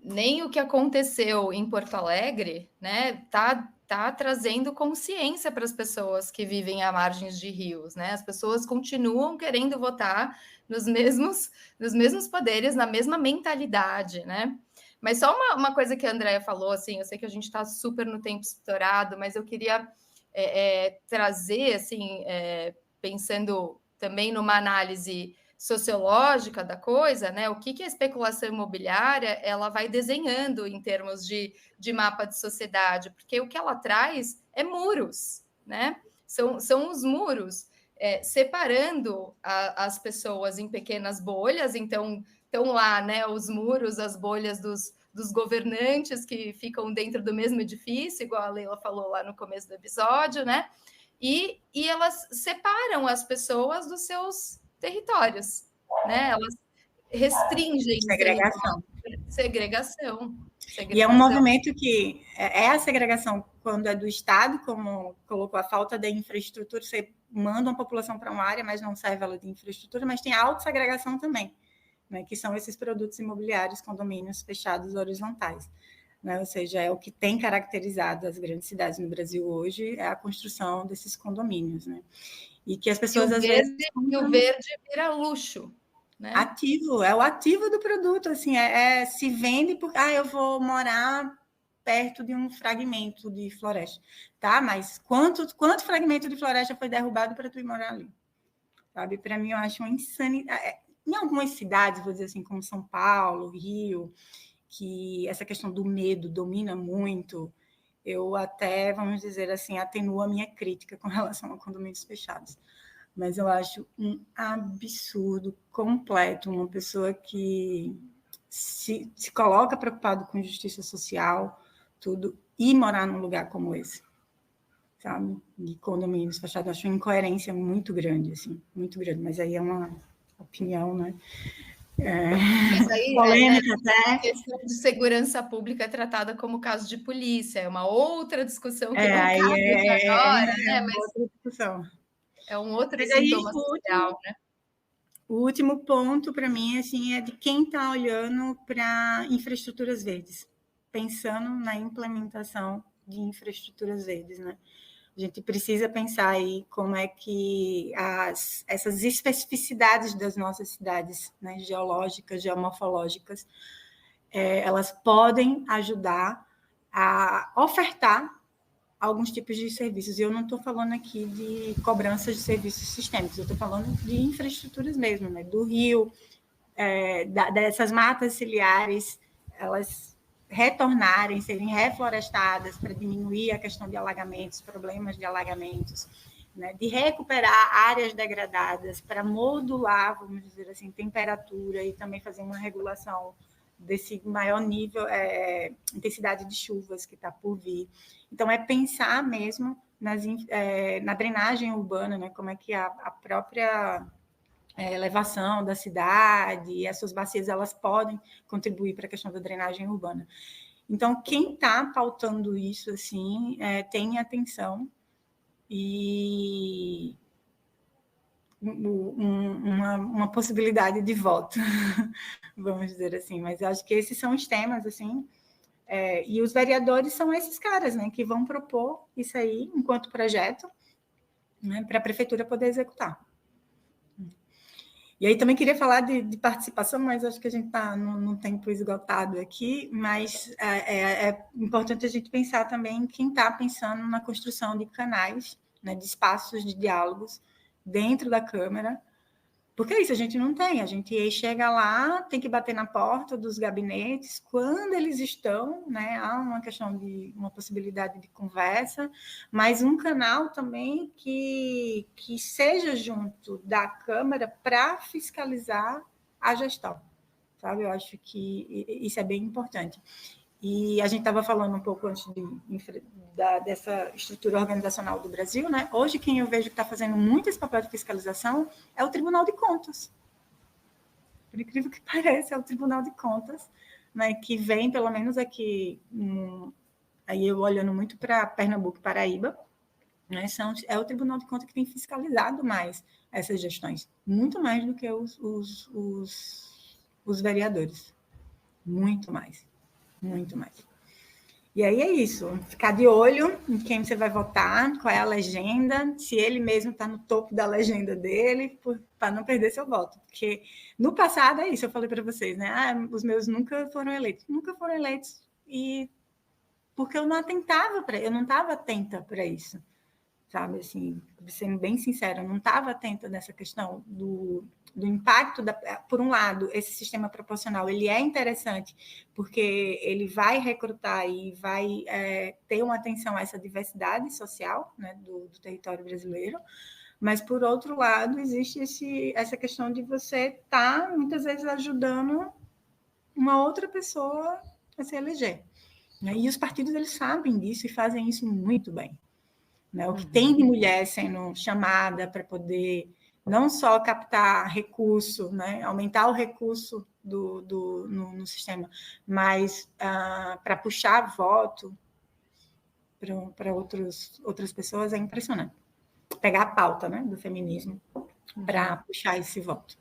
nem o que aconteceu em Porto Alegre, né, tá trazendo consciência para as pessoas que vivem à margem de rios, né? As pessoas continuam querendo votar nos mesmos poderes, na mesma mentalidade, né? Mas só uma coisa que a Andrea falou, assim, eu sei que a gente está super no tempo estourado, mas eu queria trazer, assim, pensando também numa análise sociológica da coisa, né? O que a especulação imobiliária ela vai desenhando em termos de mapa de sociedade, porque o que ela traz é muros, né? São os muros separando as pessoas em pequenas bolhas, então estão lá, né? Os muros, as bolhas dos governantes que ficam dentro do mesmo edifício, igual a Leila falou lá no começo do episódio, né? E elas separam as pessoas dos seus territórios, né? Elas restringem segregação. E é um movimento que a segregação, quando é do Estado, como colocou a falta de infraestrutura, você manda uma população para uma área, mas não serve ela de infraestrutura, mas tem a autossegregação também, né? Que são esses produtos imobiliários, condomínios fechados horizontais. Né? Ou seja, é o que tem caracterizado as grandes cidades no Brasil hoje, é a construção desses condomínios, né? E que as pessoas, às vezes... E o verde vira luxo, né? Ativo, é o ativo do produto, assim, se vende porque, eu vou morar perto de um fragmento de floresta, tá? Mas quanto fragmento de floresta foi derrubado para tu ir morar ali? Sabe? Para mim, eu acho uma insanidade. Em algumas cidades, vou dizer assim, como São Paulo, Rio, que essa questão do medo domina muito, eu até, vamos dizer assim, atenuo a minha crítica com relação a condomínios fechados. Mas eu acho um absurdo completo uma pessoa que se coloca preocupado com justiça social, tudo, e morar num lugar como esse, sabe? De condomínios fechados. Eu acho uma incoerência muito grande, assim, muito grande. Mas aí é uma opinião, né? Mas aí, polêmica a até. questão de segurança pública é tratada como caso de polícia, é uma outra discussão que não Aí cabe aqui agora, né? uma Mas outra discussão. é um outro Mas aí, sintoma social, né? o último ponto para mim assim, é de quem está olhando para infraestruturas verdes, pensando na implementação de infraestruturas verdes, né? A gente precisa pensar aí como é que essas especificidades das nossas cidades, né, geológicas, geomorfológicas, elas podem ajudar a ofertar alguns tipos de serviços. E eu não estou falando aqui de cobranças de serviços sistêmicos, eu estou falando de infraestruturas mesmo, né? Do rio, dessas matas ciliares, elas retornarem, serem reflorestadas para diminuir a questão de alagamentos, problemas de alagamentos, né? De recuperar áreas degradadas para modular, vamos dizer assim, temperatura e também fazer uma regulação desse maior nível, intensidade de chuvas que está por vir. Então, é pensar mesmo na drenagem urbana, né? Como é que a própria elevação da cidade e as suas bacias, elas podem contribuir para a questão da drenagem urbana. Então, quem está pautando isso, assim, tem atenção e uma possibilidade de voto, vamos dizer assim. Mas eu acho que esses são os temas, assim, e os vereadores são esses caras, né, que vão propor isso aí enquanto projeto, né, para a prefeitura poder executar. E aí também queria falar de participação, mas acho que a gente está num tempo esgotado aqui, mas é importante a gente pensar também quem está pensando na construção de canais, né, de espaços de diálogos dentro da Câmara, porque é isso, a gente não tem, a gente chega lá, tem que bater na porta dos gabinetes, quando eles estão, né, há uma questão de uma possibilidade de conversa, mas um canal também que seja junto da Câmara para fiscalizar a gestão, sabe? Eu acho que isso é bem importante. E a gente estava falando um pouco antes dessa estrutura organizacional do Brasil, né? Hoje, quem eu vejo que está fazendo muito esse papel de fiscalização é o Tribunal de Contas. Por incrível que pareça, é o Tribunal de Contas, né? Que vem, pelo menos aqui, aí eu olhando muito para Pernambuco e Paraíba, né? É o Tribunal de Contas que tem fiscalizado mais essas gestões, muito mais do que os vereadores. Muito mais. Muito mais. E aí é isso, ficar de olho em quem você vai votar, qual é a legenda, se ele mesmo está no topo da legenda dele, para não perder seu voto. Porque no passado é isso, eu falei para vocês, né? Os meus nunca foram eleitos. Nunca foram eleitos, e porque eu não atentava eu não estava atenta para isso. Sabe, assim, sendo bem sincera, eu não estava atenta nessa questão do impacto. Por um lado, esse sistema proporcional ele é interessante porque ele vai recrutar e vai ter uma atenção a essa diversidade social, né, do território brasileiro, mas, por outro lado, existe essa questão de você estar, muitas vezes, ajudando uma outra pessoa a se eleger. Né? E os partidos eles sabem disso e fazem isso muito bem. Né? O que tem de mulher sendo chamada para poder não só captar recurso, né? Aumentar o recurso no sistema, mas para puxar voto para outras pessoas é impressionante. Pegar a pauta, né, do feminismo para puxar esse voto.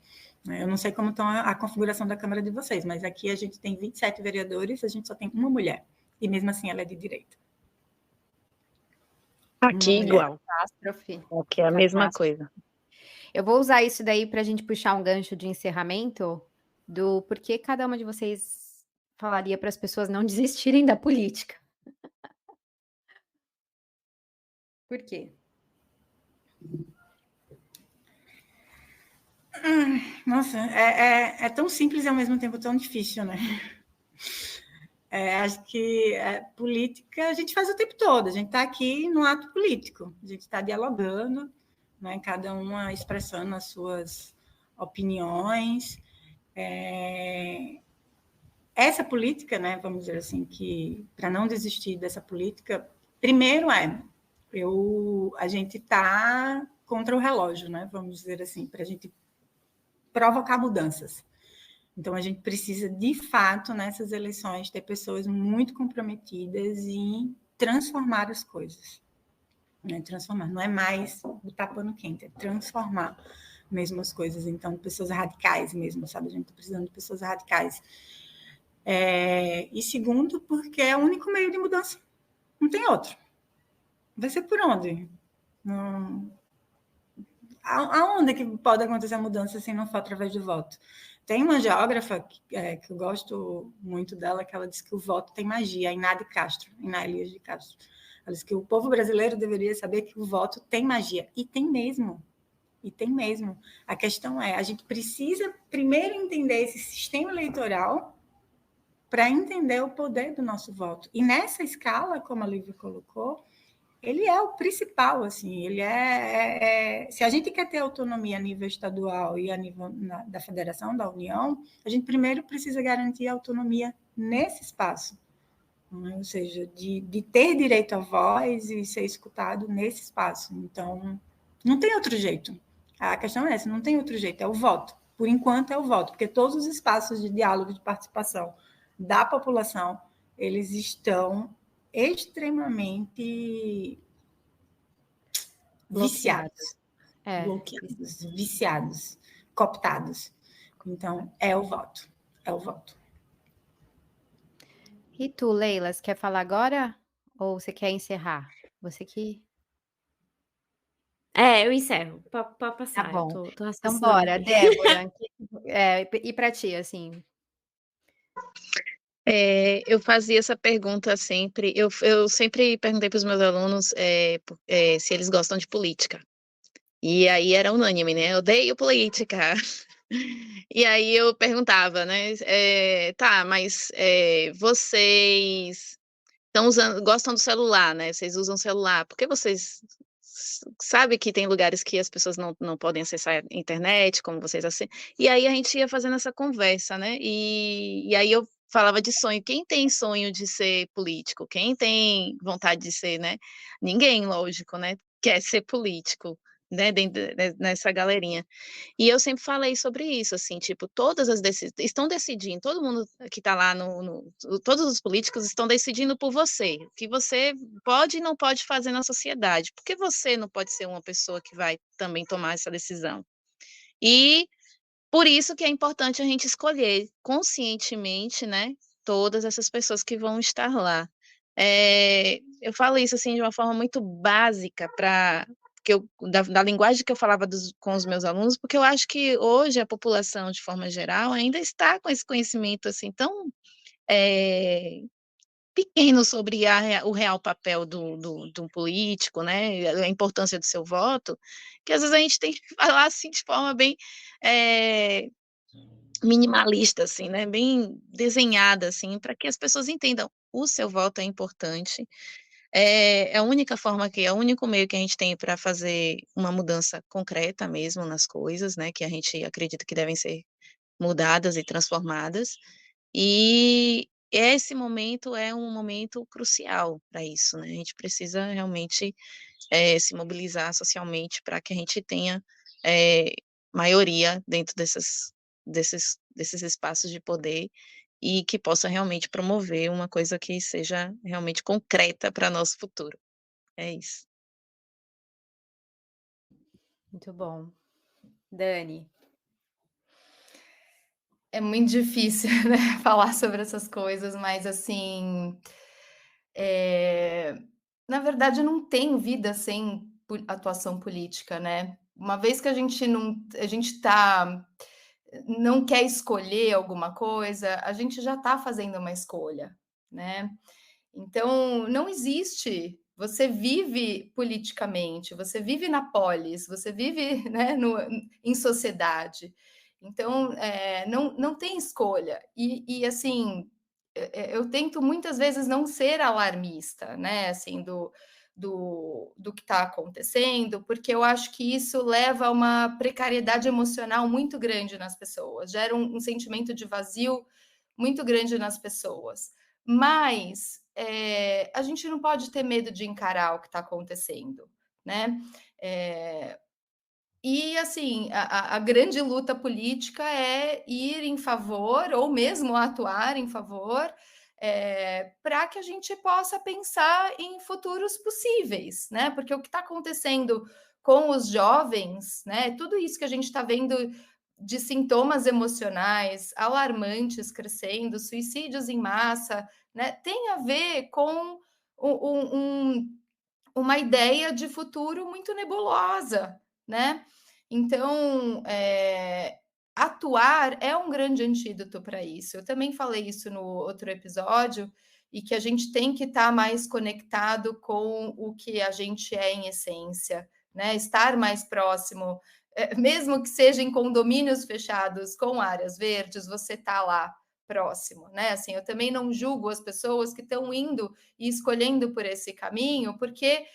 Eu não sei como está a configuração da Câmara de vocês, mas aqui a gente tem 27 vereadores, a gente só tem uma mulher, e mesmo assim ela é de direita. Aqui igual. Catástrofe. Aqui é a mesma coisa. Eu vou usar isso daí para a gente puxar um gancho de encerramento do porquê cada uma de vocês falaria para as pessoas não desistirem da política. Por quê? Nossa, é tão simples e ao mesmo tempo tão difícil, né? Acho que política a gente faz o tempo todo, a gente está aqui no ato político, a gente está dialogando, né? Cada uma expressando as suas opiniões. Essa política, né, vamos dizer assim, que para não desistir dessa política, primeiro a gente está contra o relógio, né, vamos dizer assim, para a gente provocar mudanças. Então, a gente precisa, de fato, nessas eleições, ter pessoas muito comprometidas em transformar as coisas. Né? Transformar, não é mais botar pano quente, é transformar mesmo as coisas. Então, pessoas radicais mesmo, sabe? A gente está precisando de pessoas radicais. E segundo, porque é o único meio de mudança. Não tem outro. Vai ser por onde? Não... Aonde que pode acontecer a mudança se não for através do voto? Tem uma geógrafa que eu gosto muito dela, que ela diz que o voto tem magia, a Iná Elias de Castro. Ela diz que o povo brasileiro deveria saber que o voto tem magia. E tem mesmo. A questão é, a gente precisa primeiro entender esse sistema eleitoral para entender o poder do nosso voto. E nessa escala, como a Lívia colocou, ele é o principal, assim, ele se a gente quer ter autonomia a nível estadual e a nível da federação, da União, a gente primeiro precisa garantir a autonomia nesse espaço, né? Ou seja, de ter direito à voz e ser escutado nesse espaço. Então, não tem outro jeito. A questão é essa, não tem outro jeito, é o voto. Por enquanto é o voto, porque todos os espaços de diálogo, de participação da população, eles estão extremamente viciados, bloqueados, viciados, cooptados. Então, é o voto. E tu, Leila, você quer falar agora ou você quer encerrar? Você que... Eu encerro. Pode passar. Tá bom. Tô Então, bora, aqui. Débora. E para ti, assim? Eu fazia essa pergunta sempre, eu sempre perguntei para os meus alunos se eles gostam de política. E aí era unânime, né? Eu odeio política. E aí eu perguntava, né? Tá, mas vocês gostam do celular, né? Vocês usam celular. Por que vocês sabem que tem lugares que as pessoas não podem acessar a internet, como vocês assim? E aí a gente ia fazendo essa conversa, né? E aí eu falava de sonho. Quem tem sonho de ser político? Quem tem vontade de ser, né? Ninguém, lógico, né? Quer ser político, né? Nessa galerinha. E eu sempre falei sobre isso, assim, tipo, todas as decisões, estão decidindo, todo mundo que está lá todos os políticos estão decidindo por você, o que você pode e não pode fazer na sociedade, porque você não pode ser uma pessoa que vai também tomar essa decisão. E por isso que é importante a gente escolher conscientemente, né, todas essas pessoas que vão estar lá. Eu falo isso, assim, de uma forma muito básica da linguagem que eu falava com os meus alunos, porque eu acho que hoje a população, de forma geral, ainda está com esse conhecimento, assim, tão pequeno sobre o real papel de um político, né, a importância do seu voto, que às vezes a gente tem que falar, assim, de forma bem minimalista, assim, né, bem desenhada, assim, para que as pessoas entendam, o seu voto é importante, é a única forma é o único meio que a gente tem para fazer uma mudança concreta mesmo nas coisas, né, que a gente acredita que devem ser mudadas e transformadas, e esse momento é um momento crucial para isso, né, a gente precisa realmente se mobilizar socialmente para que a gente tenha maioria dentro desses espaços de poder e que possa realmente promover uma coisa que seja realmente concreta para nosso futuro. É isso. Muito bom. Dani? É muito difícil, né, falar sobre essas coisas, mas assim, na verdade, eu não tenho vida sem atuação política, né? Uma vez que a gente não quer escolher alguma coisa, a gente já está fazendo uma escolha, né? Então, não existe. Você vive politicamente, você vive na polis, você vive, né, em sociedade. Então, não tem escolha. E assim, eu tento muitas vezes não ser alarmista, né, assim, do que está acontecendo, porque eu acho que isso leva a uma precariedade emocional muito grande nas pessoas, gera um sentimento de vazio muito grande nas pessoas. Mas a gente não pode ter medo de encarar o que está acontecendo, né? E, assim, a grande luta política é ir em favor, ou mesmo atuar em favor, para que a gente possa pensar em futuros possíveis, né? Porque o que está acontecendo com os jovens, né? Tudo isso que a gente está vendo de sintomas emocionais alarmantes crescendo, suicídios em massa, né? Tem a ver com uma ideia de futuro muito nebulosa, né? Então, atuar é um grande antídoto para isso. Eu também falei isso no outro episódio, e que a gente tem que estar mais conectado com o que a gente é em essência, né? Estar mais próximo, mesmo que seja em condomínios fechados com áreas verdes, você está lá próximo, né? Assim, eu também não julgo as pessoas que estão indo e escolhendo por esse caminho, porque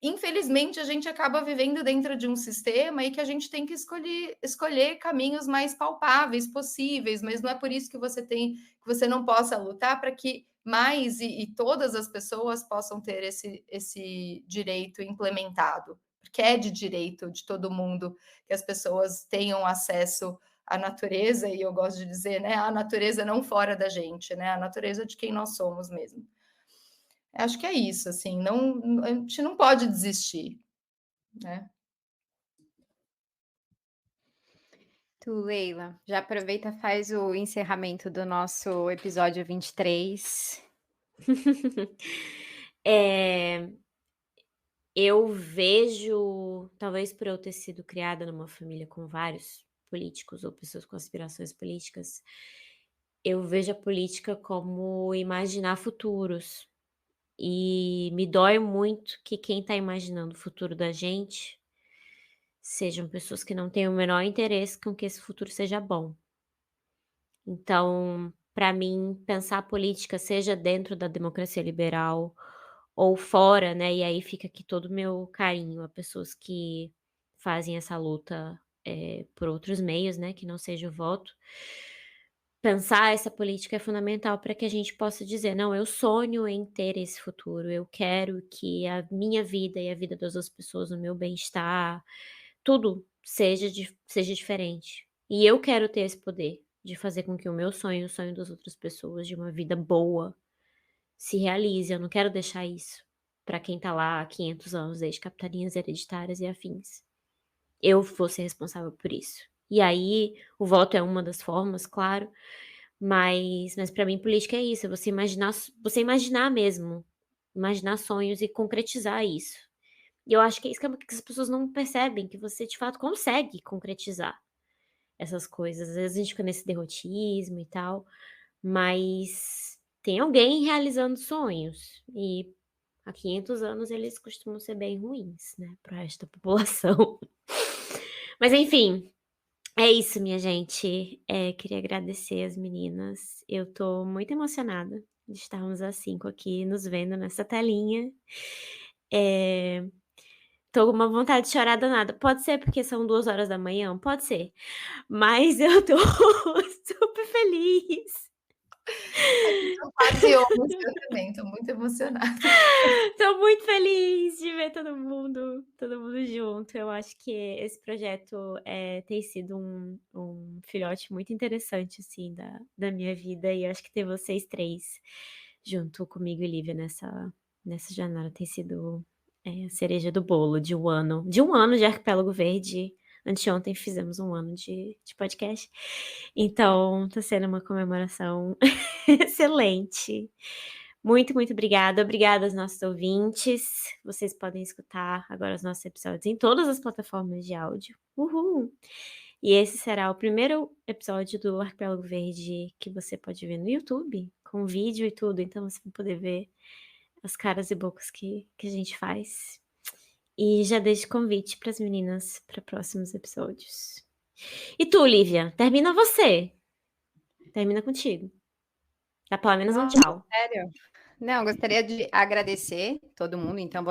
infelizmente a gente acaba vivendo dentro de um sistema e que a gente tem que escolher caminhos mais palpáveis possíveis, mas não é por isso que você não possa lutar para que mais e todas as pessoas possam ter esse direito implementado, porque é de direito de todo mundo que as pessoas tenham acesso à natureza, e eu gosto de dizer, né, a natureza não fora da gente, né, a natureza de quem nós somos mesmo. Acho que é isso, assim, a gente não pode desistir, né? Tu, Leila, já aproveita e faz o encerramento do nosso episódio 23. Eu vejo, talvez por eu ter sido criada numa família com vários políticos ou pessoas com aspirações políticas, eu vejo a política como imaginar futuros. E me dói muito que quem está imaginando o futuro da gente sejam pessoas que não têm o menor interesse com que esse futuro seja bom. Então, para mim, pensar a política, seja dentro da democracia liberal ou fora, né? E aí fica aqui todo o meu carinho a pessoas que fazem essa luta por outros meios, né? Que não seja o voto. Pensar essa política é fundamental para que a gente possa dizer, não, eu sonho em ter esse futuro, eu quero que a minha vida e a vida das outras pessoas, o meu bem-estar, tudo seja diferente. E eu quero ter esse poder de fazer com que o meu sonho, o sonho das outras pessoas, de uma vida boa, se realize. Eu não quero deixar isso para quem tá lá há 500 anos, desde capitanias hereditárias e afins. Eu vou ser responsável por isso. E aí, o voto é uma das formas, claro, mas para mim política é isso, é você imaginar mesmo, imaginar sonhos e concretizar isso. E eu acho que é isso que as pessoas não percebem, que você de fato consegue concretizar essas coisas. Às vezes a gente fica nesse derrotismo e tal, mas tem alguém realizando sonhos. E há 500 anos eles costumam ser bem ruins, né, pro resto da população. Mas enfim, é isso, minha gente. Queria agradecer as meninas. Eu tô muito emocionada de estarmos às 5 aqui nos vendo nessa telinha. Tô com uma vontade de chorar danada. Pode ser porque são 2 horas da manhã? Pode ser. Mas eu tô super feliz. São quase 11, eu também, estou muito emocionada. Tô muito feliz de ver todo mundo junto. Eu acho que esse projeto tem sido um filhote muito interessante, assim, da minha vida. E eu acho que ter vocês 3 junto comigo e Lívia nessa jornada tem sido a cereja do bolo de um ano de Arquipélago Verde. Anteontem fizemos 1 ano de podcast. Então, tá sendo uma comemoração excelente. Muito, muito obrigada. Obrigada aos nossos ouvintes. Vocês podem escutar agora os nossos episódios em todas as plataformas de áudio. Uhul! E esse será o primeiro episódio do Arquipélago Verde que você pode ver no YouTube, com vídeo e tudo. Então você vai poder ver as caras e bocas que a gente faz. E já deixo convite para as meninas para próximos episódios. E tu, Lívia, termina você. Termina contigo. Dá pelo menos um tchau. Sério? Não, gostaria de agradecer todo mundo, então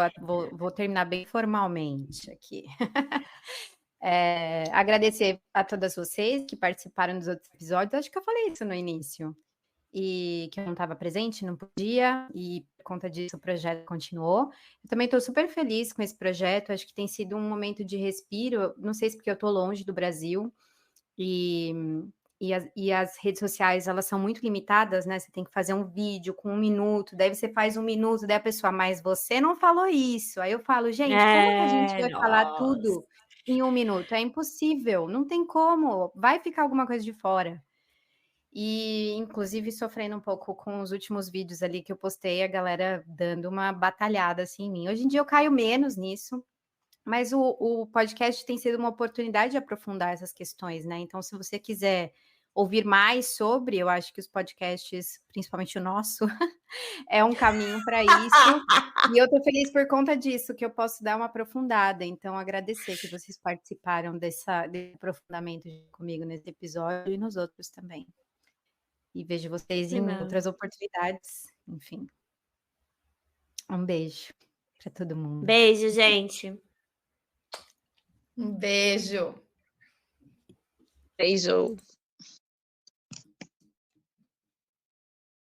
vou terminar bem formalmente aqui. Agradecer a todas vocês que participaram dos outros episódios. Acho que eu falei isso no início. e que eu não estava presente, não podia, e por conta disso o projeto continuou. Eu também estou super feliz com esse projeto, acho que tem sido um momento de respiro, não sei se porque eu estou longe do Brasil, e as redes sociais, elas são muito limitadas, né? Você tem que fazer um vídeo com 1 minuto, daí você faz 1 minuto, daí a pessoa, mas você não falou isso. Aí eu falo, gente, como que a gente vai falar tudo em 1 minuto? É impossível, não tem como, vai ficar alguma coisa de fora. E, inclusive, sofrendo um pouco com os últimos vídeos ali que eu postei, a galera dando uma batalhada assim em mim. Hoje em dia eu caio menos nisso, mas o podcast tem sido uma oportunidade de aprofundar essas questões, né? Então, se você quiser ouvir mais sobre, eu acho que os podcasts, principalmente o nosso, é um caminho para isso. E eu estou feliz por conta disso, que eu posso dar uma aprofundada. Então, agradecer que vocês participaram desse aprofundamento comigo nesse episódio e nos outros também. E vejo vocês em outras oportunidades. Enfim. Um beijo para todo mundo. Beijo, gente. Um beijo. Beijo.